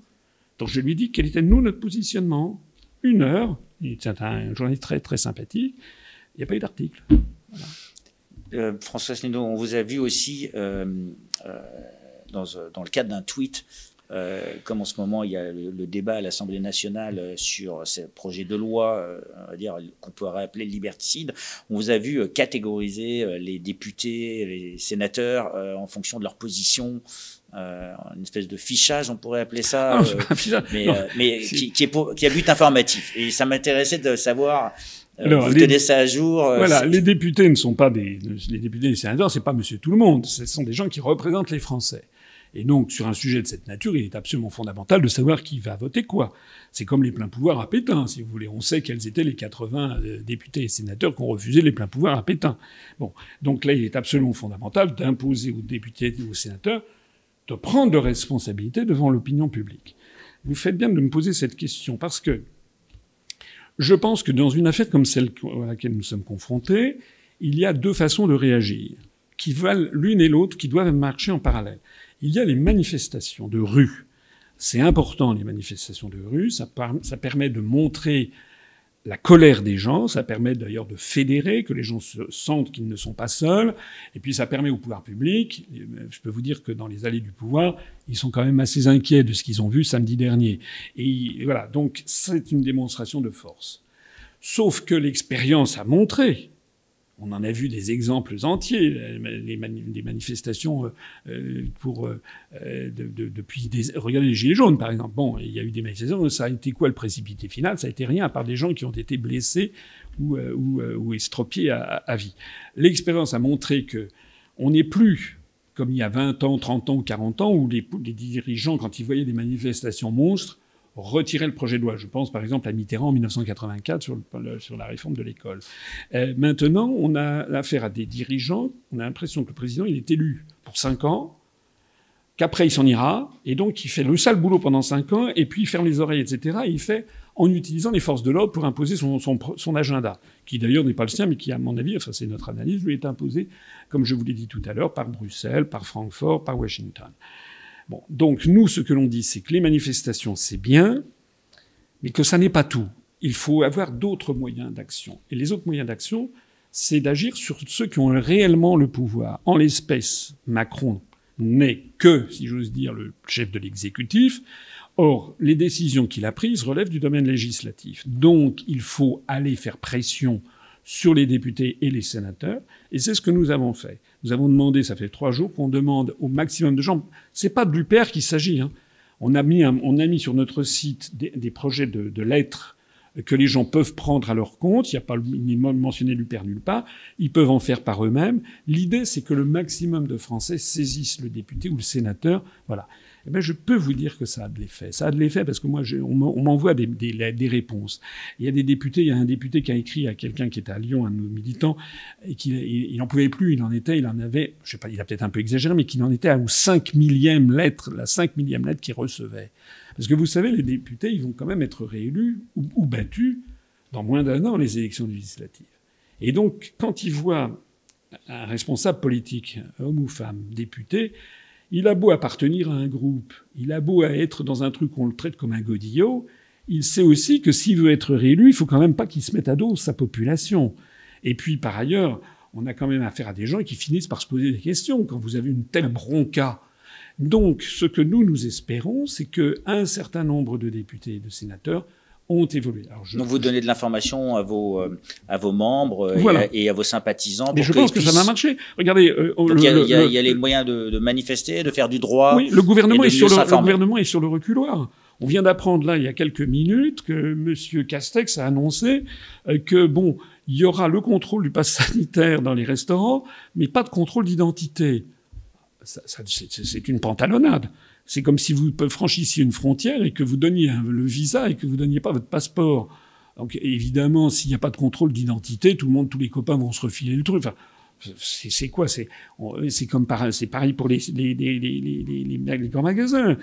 Donc je lui ai dit quel était, nous, notre positionnement. 1 heure, c'est un journaliste très, très sympathique, il n'y a pas eu d'article. Voilà. François Asselineau, on vous a vu aussi dans le cadre d'un tweet, comme en ce moment il y a le débat à l'Assemblée nationale sur ce projet de loi, on va dire qu'on pourrait appeler liberticide. On vous a vu catégoriser les députés, les sénateurs en fonction de leur position. Une espèce de fichage, on pourrait appeler ça, mais qui a but informatif. Et ça m'intéressait de savoir, vous tenez ça à jour. Voilà, les députés ne sont pas les députés et les sénateurs, c'est pas monsieur tout le monde. Ce sont des gens qui représentent les Français. Et donc, sur un sujet de cette nature, il est absolument fondamental de savoir qui va voter quoi. C'est comme les pleins pouvoirs à Pétain, si vous voulez. On sait quels étaient les 80 députés et sénateurs qui ont refusé les pleins pouvoirs à Pétain. Bon. Donc là, il est absolument fondamental d'imposer aux députés et aux sénateurs de prendre de responsabilités devant l'opinion publique. Vous faites bien de me poser cette question parce que je pense que dans une affaire comme celle à laquelle nous sommes confrontés, il y a 2 façons de réagir qui valent l'une et l'autre, qui doivent marcher en parallèle. Il y a les manifestations de rue. C'est important, les manifestations de rue. Ça permet de montrer la colère des gens, ça permet d'ailleurs de fédérer, que les gens se sentent qu'ils ne sont pas seuls, et puis ça permet au pouvoir public, je peux vous dire que dans les allées du pouvoir, ils sont quand même assez inquiets de ce qu'ils ont vu samedi dernier. Et voilà, donc c'est une démonstration de force. Sauf que l'expérience a montré, on en a vu des exemples entiers, des manifestations depuis regardez les Gilets jaunes, par exemple. Bon, il y a eu des manifestations, ça a été quoi le précipité final? Ça a été rien, à part des gens qui ont été blessés ou estropiés à vie. L'expérience a montré que on n'est plus comme il y a 20 ans, 30 ans ou 40 ans, où les dirigeants, quand ils voyaient des manifestations monstres, retirer le projet de loi. Je pense par exemple à Mitterrand en 1984 sur la réforme de l'école. Maintenant, on a affaire à des dirigeants, on a l'impression que le président, il est élu pour 5 ans, qu'après il s'en ira, et donc il fait le sale boulot pendant 5 ans, et puis il ferme les oreilles, etc. Et il fait en utilisant les forces de l'ordre pour imposer son agenda, qui d'ailleurs n'est pas le sien, mais qui, à mon avis, enfin c'est notre analyse, lui est imposé, comme je vous l'ai dit tout à l'heure, par Bruxelles, par Francfort, par Washington. Bon, donc nous, ce que l'on dit, c'est que les manifestations, c'est bien, mais que ça n'est pas tout. Il faut avoir d'autres moyens d'action. Et les autres moyens d'action, c'est d'agir sur ceux qui ont réellement le pouvoir. En l'espèce, Macron n'est que, si j'ose dire, le chef de l'exécutif. Or, les décisions qu'il a prises relèvent du domaine législatif. Donc, il faut aller faire pression sur les députés et les sénateurs. Et c'est ce que nous avons fait. Nous avons demandé, ça fait 3 jours, qu'on demande au maximum de gens. C'est pas de l'UPR qu'il s'agit, hein. On a mis sur notre site des projets de lettres que les gens peuvent prendre à leur compte. Il n'y a pas mentionné l'UPR nulle part. Ils peuvent en faire par eux-mêmes. L'idée, c'est que le maximum de Français saisissent le député ou le sénateur. Voilà. Eh ben, je peux vous dire que ça a de l'effet. Ça a de l'effet parce que moi, on m'envoie des réponses. Il y a des députés, il y a un député qui a écrit à quelqu'un qui était à Lyon, un de nos militants, et il en pouvait plus, il en avait, je sais pas, il a peut-être un peu exagéré, mais qu'il en était à la 5 millième lettre qu'il recevait. Parce que vous savez, les députés, ils vont quand même être réélus ou battus dans moins d'1 an les élections législatives. Et donc, quand ils voient un responsable politique, homme ou femme, député, il a beau appartenir à un groupe, il a beau être dans un truc qu'on le traite comme un godillot, il sait aussi que s'il veut être réélu, il faut quand même pas qu'il se mette à dos sa population. Et puis, par ailleurs, on a quand même affaire à des gens qui finissent par se poser des questions quand vous avez une telle bronca. Donc, ce que nous espérons, c'est qu'un certain nombre de députés et de sénateurs ont évolué. Alors donc vous donnez de l'information à vos membres voilà. et à vos sympathisants. Mais je pense que ça va marcher. Regardez, il y a les moyens de manifester, de faire du droit. Oui, le gouvernement est sur le reculoir. On vient d'apprendre là il y a quelques minutes que M. Castex a annoncé que il y aura le contrôle du pass sanitaire dans les restaurants, mais pas de contrôle d'identité. C'est une pantalonnade. C'est comme si vous franchissiez une frontière et que vous donniez le visa et que vous donniez pas votre passeport. Donc évidemment, s'il n'y a pas de contrôle d'identité, tous les copains vont se refiler le truc. Enfin, c'est quoi? C'est pareil pour les grands magasins.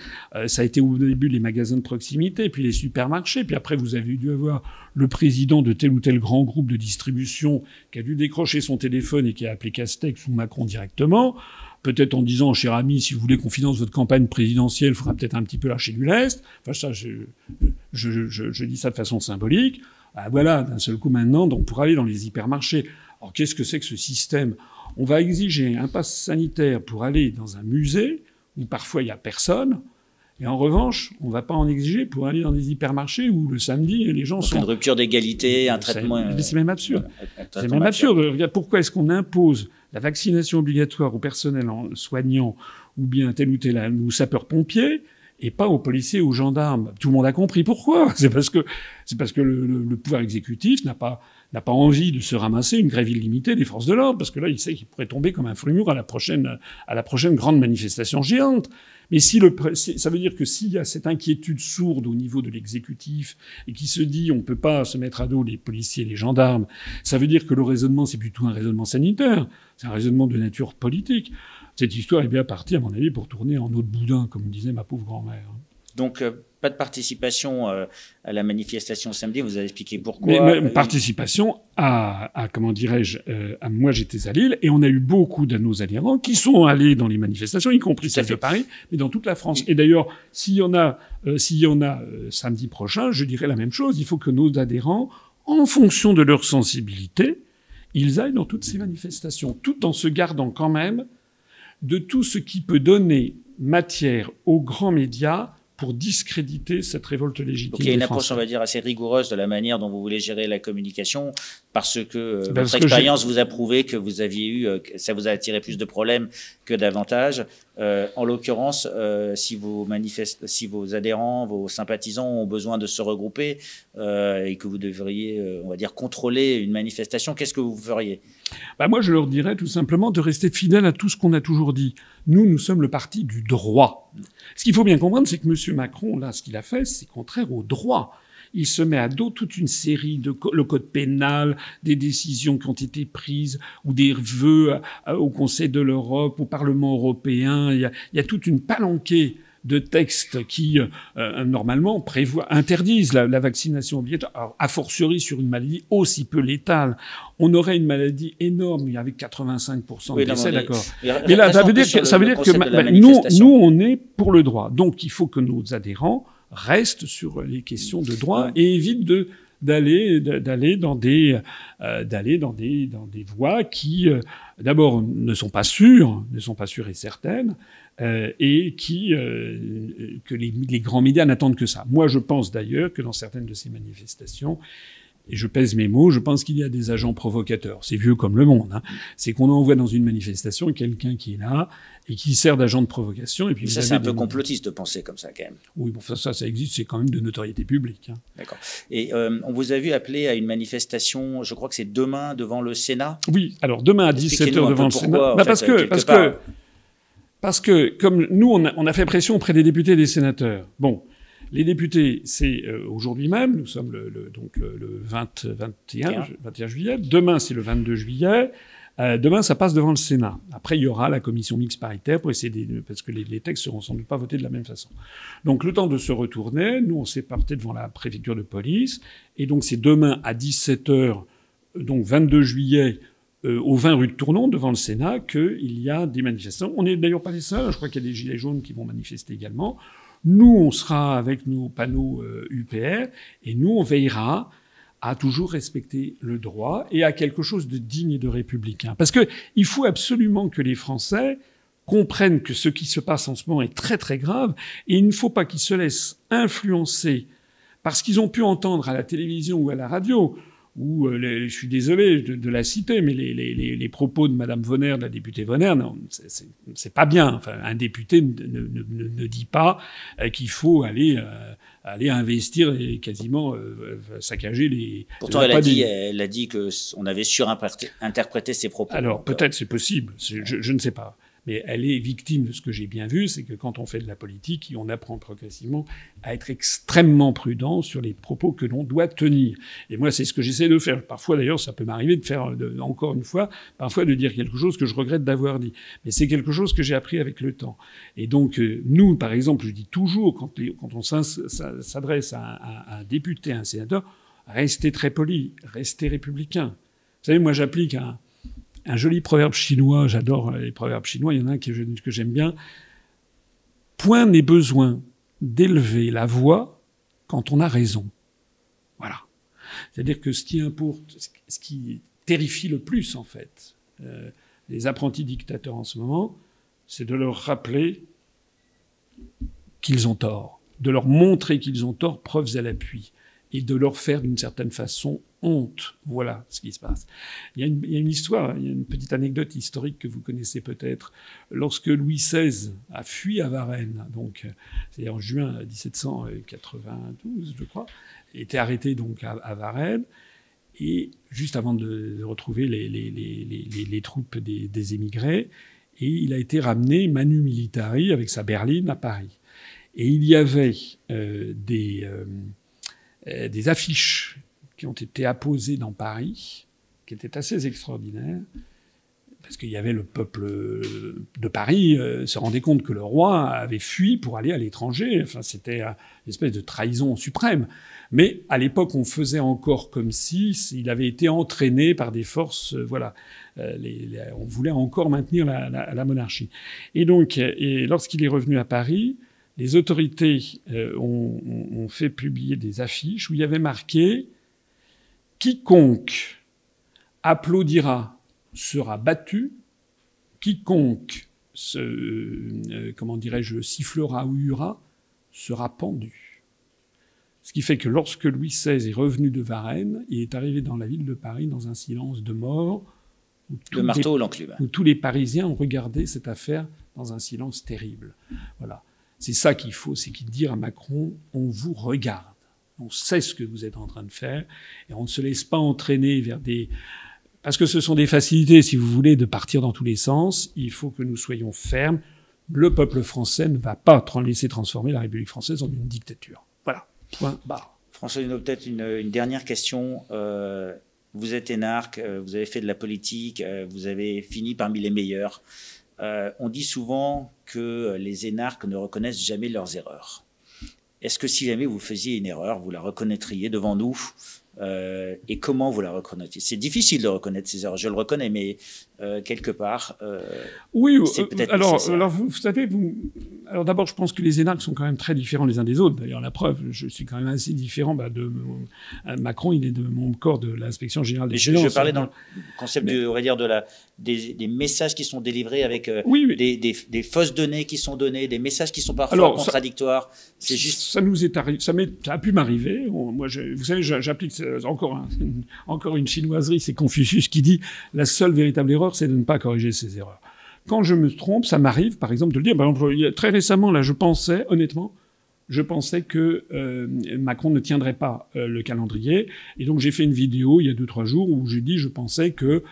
Ça a été au début les magasins de proximité, puis les supermarchés, puis après vous avez dû avoir le président de tel ou tel grand groupe de distribution qui a dû décrocher son téléphone et qui a appelé Castex ou Macron directement. Peut-être en disant, cher ami, si vous voulez qu'on finance votre campagne présidentielle, il faudra peut-être un petit peu lâcher du lest. Enfin, ça, je dis ça de façon symbolique. Ah, voilà, d'un seul coup maintenant, on pourra aller dans les hypermarchés. Alors, qu'est-ce que c'est que ce système? On va exiger un pass sanitaire pour aller dans un musée, où parfois il n'y a personne. Et en revanche, on ne va pas en exiger pour aller dans des hypermarchés où le samedi, les gens sont... Une rupture d'égalité, un traitement... C'est même absurde. C'est même absurde. Regarde, pourquoi est-ce qu'on impose la vaccination obligatoire au personnel soignant ou bien tel ou tel ou sapeur-pompier et pas aux policiers ou aux gendarmes? Tout le monde a compris pourquoi. C'est parce que le pouvoir exécutif n'a pas envie de se ramasser une grève illimitée des forces de l'ordre, parce que là, il sait qu'il pourrait tomber comme un fruit mûr à la prochaine grande manifestation géante. Mais ça veut dire que s'il y a cette inquiétude sourde au niveau de l'exécutif et qui se dit on peut pas se mettre à dos les policiers et les gendarmes, ça veut dire que le raisonnement, c'est plutôt un raisonnement sanitaire. C'est un raisonnement de nature politique. Cette histoire est bien partie, à mon avis, pour tourner en eau de boudin, comme disait ma pauvre grand-mère. Donc, pas de participation à la manifestation samedi. Vous avez expliqué pourquoi. Mais participation comment dirais-je, moi j'étais à Lille et on a eu beaucoup de nos adhérents qui sont allés dans les manifestations, y compris celle de Paris, mais dans toute la France. Et d'ailleurs, s'il y en a samedi prochain, je dirais la même chose. Il faut que nos adhérents, en fonction de leur sensibilité, ils aillent dans toutes ces manifestations, tout en se gardant quand même de tout ce qui peut donner matière aux grands médias pour discréditer cette révolte légitime. Donc il y a une approche, on va dire, assez rigoureuse de la manière dont vous voulez gérer la communication, parce que votre expérience vous a prouvé que vous aviez eu, ça vous a attiré plus de problèmes que d'avantages. En l'occurrence, si vos adhérents, vos sympathisants ont besoin de se regrouper et que vous devriez, on va dire, contrôler une manifestation, qu'est-ce que vous feriez? Moi, je leur dirais tout simplement de rester fidèle à tout ce qu'on a toujours dit. Nous sommes le parti du droit. Ce qu'il faut bien comprendre, c'est que M. Macron, là, ce qu'il a fait, c'est contraire au droit. Il se met à dos toute une série le code pénal, des décisions qui ont été prises, ou des vœux au Conseil de l'Europe, au Parlement européen. Il y a toute une palanquée de textes qui, normalement, interdisent la vaccination obligatoire. Alors, a fortiori sur une maladie aussi peu létale. On aurait une maladie énorme, avec 85% de décès, d'accord. Mais là, ça veut dire que nous, on est pour le droit. Donc, il faut que nos adhérents restent sur les questions de droit et évitent d'aller dans des voies qui, d'abord, ne sont pas sûres et certaines, et que les grands médias n'attendent que ça. Moi, je pense d'ailleurs que dans certaines de ces manifestations, et je pèse mes mots, je pense qu'il y a des agents provocateurs. C'est vieux comme le monde. Hein. C'est qu'on envoie dans une manifestation quelqu'un qui est là et qui sert d'agent de provocation. Et puis ça, c'est un peu complotiste de penser comme ça, quand même. Oui, bon, ça existe, c'est quand même de notoriété publique. Hein. D'accord. Et on vous a vu appeler à une manifestation, je crois que c'est demain, devant le Sénat. Oui, alors demain à 17h devant le Sénat. Bah parce que, comme nous, on a fait pression auprès des députés et des sénateurs. Bon. Les députés, c'est aujourd'hui même, nous sommes le 21 juillet. Demain, c'est le 22 juillet. Demain, ça passe devant le Sénat. Après, il y aura la commission mixte paritaire pour essayer parce que les textes seront sans doute pas votés de la même façon. Donc, le temps de se retourner, nous, on s'est porté devant la préfecture de police. Et donc, c'est demain à 17h, donc 22 juillet, au 20 rue de Tournon, devant le Sénat, qu'il y a des manifestants. On n'est d'ailleurs pas les seuls. Je crois qu'il y a des gilets jaunes qui vont manifester également. Nous, on sera avec nos panneaux UPR et nous, on veillera à toujours respecter le droit et à quelque chose de digne et de républicain. Parce que il faut absolument que les Français comprennent que ce qui se passe en ce moment est très très grave et il ne faut pas qu'ils se laissent influencer par ce qu'ils ont pu entendre à la télévision ou à la radio. Ou je suis désolé de la citer, mais les propos de Madame Vonner, de la députée Vonner, non, c'est pas bien. Enfin, un député ne dit pas qu'il faut aller investir et quasiment saccager les. Pourtant, elle a dit que on avait surinterprété ses propos. Alors peut-être c'est possible, je ne sais pas. Mais elle est victime de ce que j'ai bien vu, c'est que quand on fait de la politique, on apprend progressivement à être extrêmement prudent sur les propos que l'on doit tenir. Et moi, c'est ce que j'essaie de faire. Parfois, d'ailleurs, ça peut m'arriver de faire, encore une fois, parfois de dire quelque chose que je regrette d'avoir dit. Mais c'est quelque chose que j'ai appris avec le temps. Et donc, nous, par exemple, je dis toujours, quand on s'adresse à un député, à un sénateur, restez très poli, restez républicain. Vous savez, moi, j'applique un joli proverbe chinois, j'adore les proverbes chinois, il y en a un que j'aime bien. Point n'est besoin d'élever la voix quand on a raison. Voilà. C'est-à-dire que ce qui terrifie le plus, en fait, les apprentis dictateurs en ce moment, c'est de leur rappeler qu'ils ont tort, de leur montrer qu'ils ont tort, preuves à l'appui, et de leur faire d'une certaine façon honte. Voilà ce qui se passe. Il y a une histoire, il y a une petite anecdote historique que vous connaissez peut-être. Lorsque Louis XVI a fui à Varennes, donc c'est en juin 1792, je crois, il était arrêté donc à Varennes, et juste avant de retrouver les troupes des émigrés, et il a été ramené manu militari avec sa berline à Paris. Et il y avait des affiches qui ont été apposées dans Paris, qui étaient assez extraordinaires, parce qu'il y avait le peuple de Paris se rendait compte que le roi avait fui pour aller à l'étranger. Enfin, c'était une espèce de trahison suprême. Mais à l'époque, on faisait encore comme si il avait été entraîné par des forces. Voilà, on voulait encore maintenir la monarchie. Et donc, lorsqu'il est revenu à Paris, les autorités ont fait publier des affiches où il y avait marqué « Quiconque applaudira sera battu, quiconque sifflera ou huera sera pendu ». Ce qui fait que lorsque Louis XVI est revenu de Varennes, il est arrivé dans la ville de Paris dans un silence de mort, où le marteau ou l'enclume, où tous les Parisiens ont regardé cette affaire dans un silence terrible. Voilà. C'est ça qu'il faut, c'est qu'il dire à Macron, on vous regarde, on sait ce que vous êtes en train de faire, et on ne se laisse pas entraîner vers des... Parce que ce sont des facilités, si vous voulez, de partir dans tous les sens. Il faut que nous soyons fermes. Le peuple français ne va pas laisser transformer la République française en une dictature. Voilà, point barre. François Luneau, peut-être une dernière question. Vous êtes énarque, vous avez fait de la politique, vous avez fini parmi les meilleurs. On dit souvent que les énarques ne reconnaissent jamais leurs erreurs. Est-ce que si jamais vous faisiez une erreur, vous la reconnaîtriez devant nous et comment vous la reconnaîtriez? C'est difficile de reconnaître ces erreurs, je le reconnais, mais quelque part, oui, c'est peut-être alors nécessaire. Vous savez, alors d'abord, je pense que les énarques sont quand même très différents les uns des autres. D'ailleurs, la preuve, je suis quand même assez différent de Macron, il est de mon corps de l'inspection générale des finances. Je parlais dans le concept des messages qui sont délivrés avec des fausses données qui sont données, des messages qui sont parfois contradictoires. C'est juste. Ça nous est arrivé, ça a pu m'arriver. Moi, vous savez, j'applique encore une chinoiserie, c'est Confucius qui dit « La seule véritable erreur, c'est de ne pas corriger ses erreurs ». Quand je me trompe, ça m'arrive, par exemple, de le dire. Par exemple, très récemment, là, je pensais que Macron ne tiendrait pas le calendrier. Et donc, j'ai fait une vidéo il y a 2-3 jours où j'ai dit je pensais que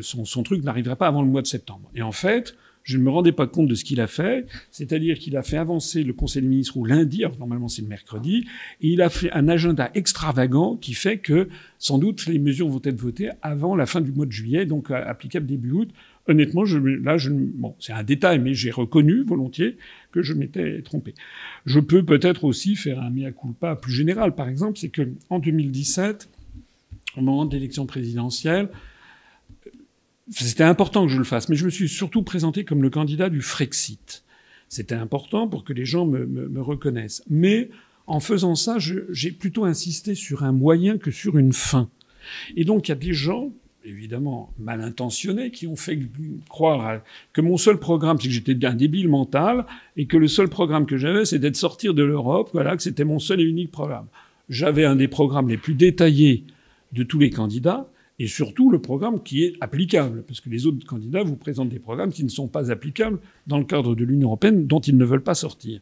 son truc n'arriverait pas avant le mois de septembre. Et en fait, je ne me rendais pas compte de ce qu'il a fait. C'est-à-dire qu'il a fait avancer le Conseil des ministres au lundi, alors normalement c'est le mercredi, et il a fait un agenda extravagant qui fait que, sans doute, les mesures vont être votées avant la fin du mois de juillet, donc applicables début août. Honnêtement, bon, c'est un détail, mais j'ai reconnu volontiers que je m'étais trompé. Je peux peut-être aussi faire un mea culpa plus général. Par exemple, c'est que en 2017, au moment de l'élection présidentielle, c'était important que je le fasse, mais je me suis surtout présenté comme le candidat du Frexit. C'était important pour que les gens me reconnaissent. Mais en faisant ça, j'ai plutôt insisté sur un moyen que sur une fin. Et donc, il y a des gens, évidemment mal intentionnés, qui ont fait croire que mon seul programme, c'est que j'étais un débile mental, et que le seul programme que j'avais, c'était de sortir de l'Europe, voilà, que c'était mon seul et unique programme. J'avais un des programmes les plus détaillés de tous les candidats, et surtout le programme qui est applicable, parce que les autres candidats vous présentent des programmes qui ne sont pas applicables dans le cadre de l'Union européenne, dont ils ne veulent pas sortir.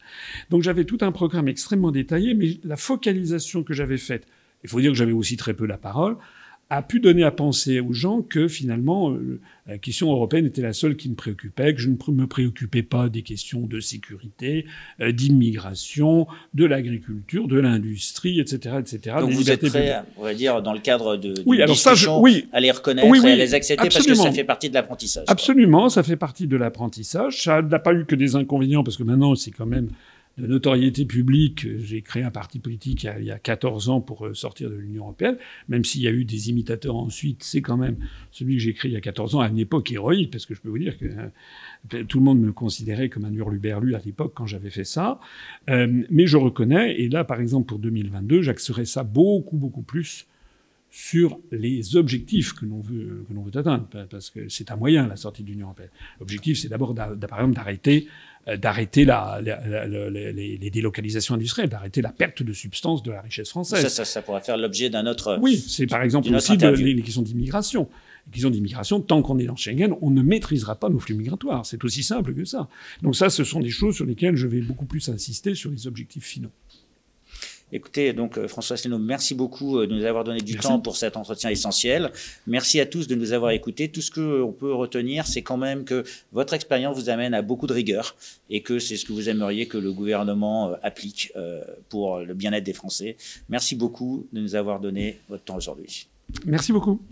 Donc j'avais tout un programme extrêmement détaillé, mais la focalisation que j'avais faite, il faut dire que j'avais aussi très peu la parole, a pu donner à penser aux gens que finalement la question européenne était la seule qui me préoccupait, que je ne me préoccupais pas des questions de sécurité, d'immigration, de l'agriculture, de l'industrie, etc., etc. Donc vous êtes prêt, on va dire, dans le cadre de discussion, à les reconnaître et à les accepter, absolument. Parce que ça fait partie de l'apprentissage. Absolument, ça fait partie de l'apprentissage. Ça n'a pas eu que des inconvénients, parce que maintenant c'est quand même de notoriété publique. J'ai créé un parti politique il y a 14 ans pour sortir de l'Union européenne, même s'il y a eu des imitateurs ensuite. C'est quand même celui que j'ai créé il y a 14 ans à une époque héroïque, parce que je peux vous dire que tout le monde me considérait comme un hurluberlu à l'époque quand j'avais fait ça. Mais je reconnais, et là par exemple pour 2022, j'axerai ça beaucoup plus sur les objectifs que l'on veut atteindre, parce que c'est un moyen, la sortie de l'Union européenne. L'objectif, c'est d'abord, par exemple, d'arrêter les délocalisations industrielles, d'arrêter la perte de substance de la richesse française. Ça pourra faire l'objet d'un autre. Oui, c'est par exemple aussi les questions d'immigration. Les questions d'immigration, tant qu'on est dans Schengen, on ne maîtrisera pas nos flux migratoires. C'est aussi simple que ça. Donc ça, ce sont des choses sur lesquelles je vais beaucoup plus insister sur les objectifs finaux. Écoutez, donc François Asselineau, merci beaucoup de nous avoir donné du temps pour cet entretien essentiel. Merci à tous de nous avoir écoutés. Tout ce qu'on peut retenir, c'est quand même que votre expérience vous amène à beaucoup de rigueur et que c'est ce que vous aimeriez que le gouvernement applique pour le bien-être des Français. Merci beaucoup de nous avoir donné votre temps aujourd'hui. Merci beaucoup.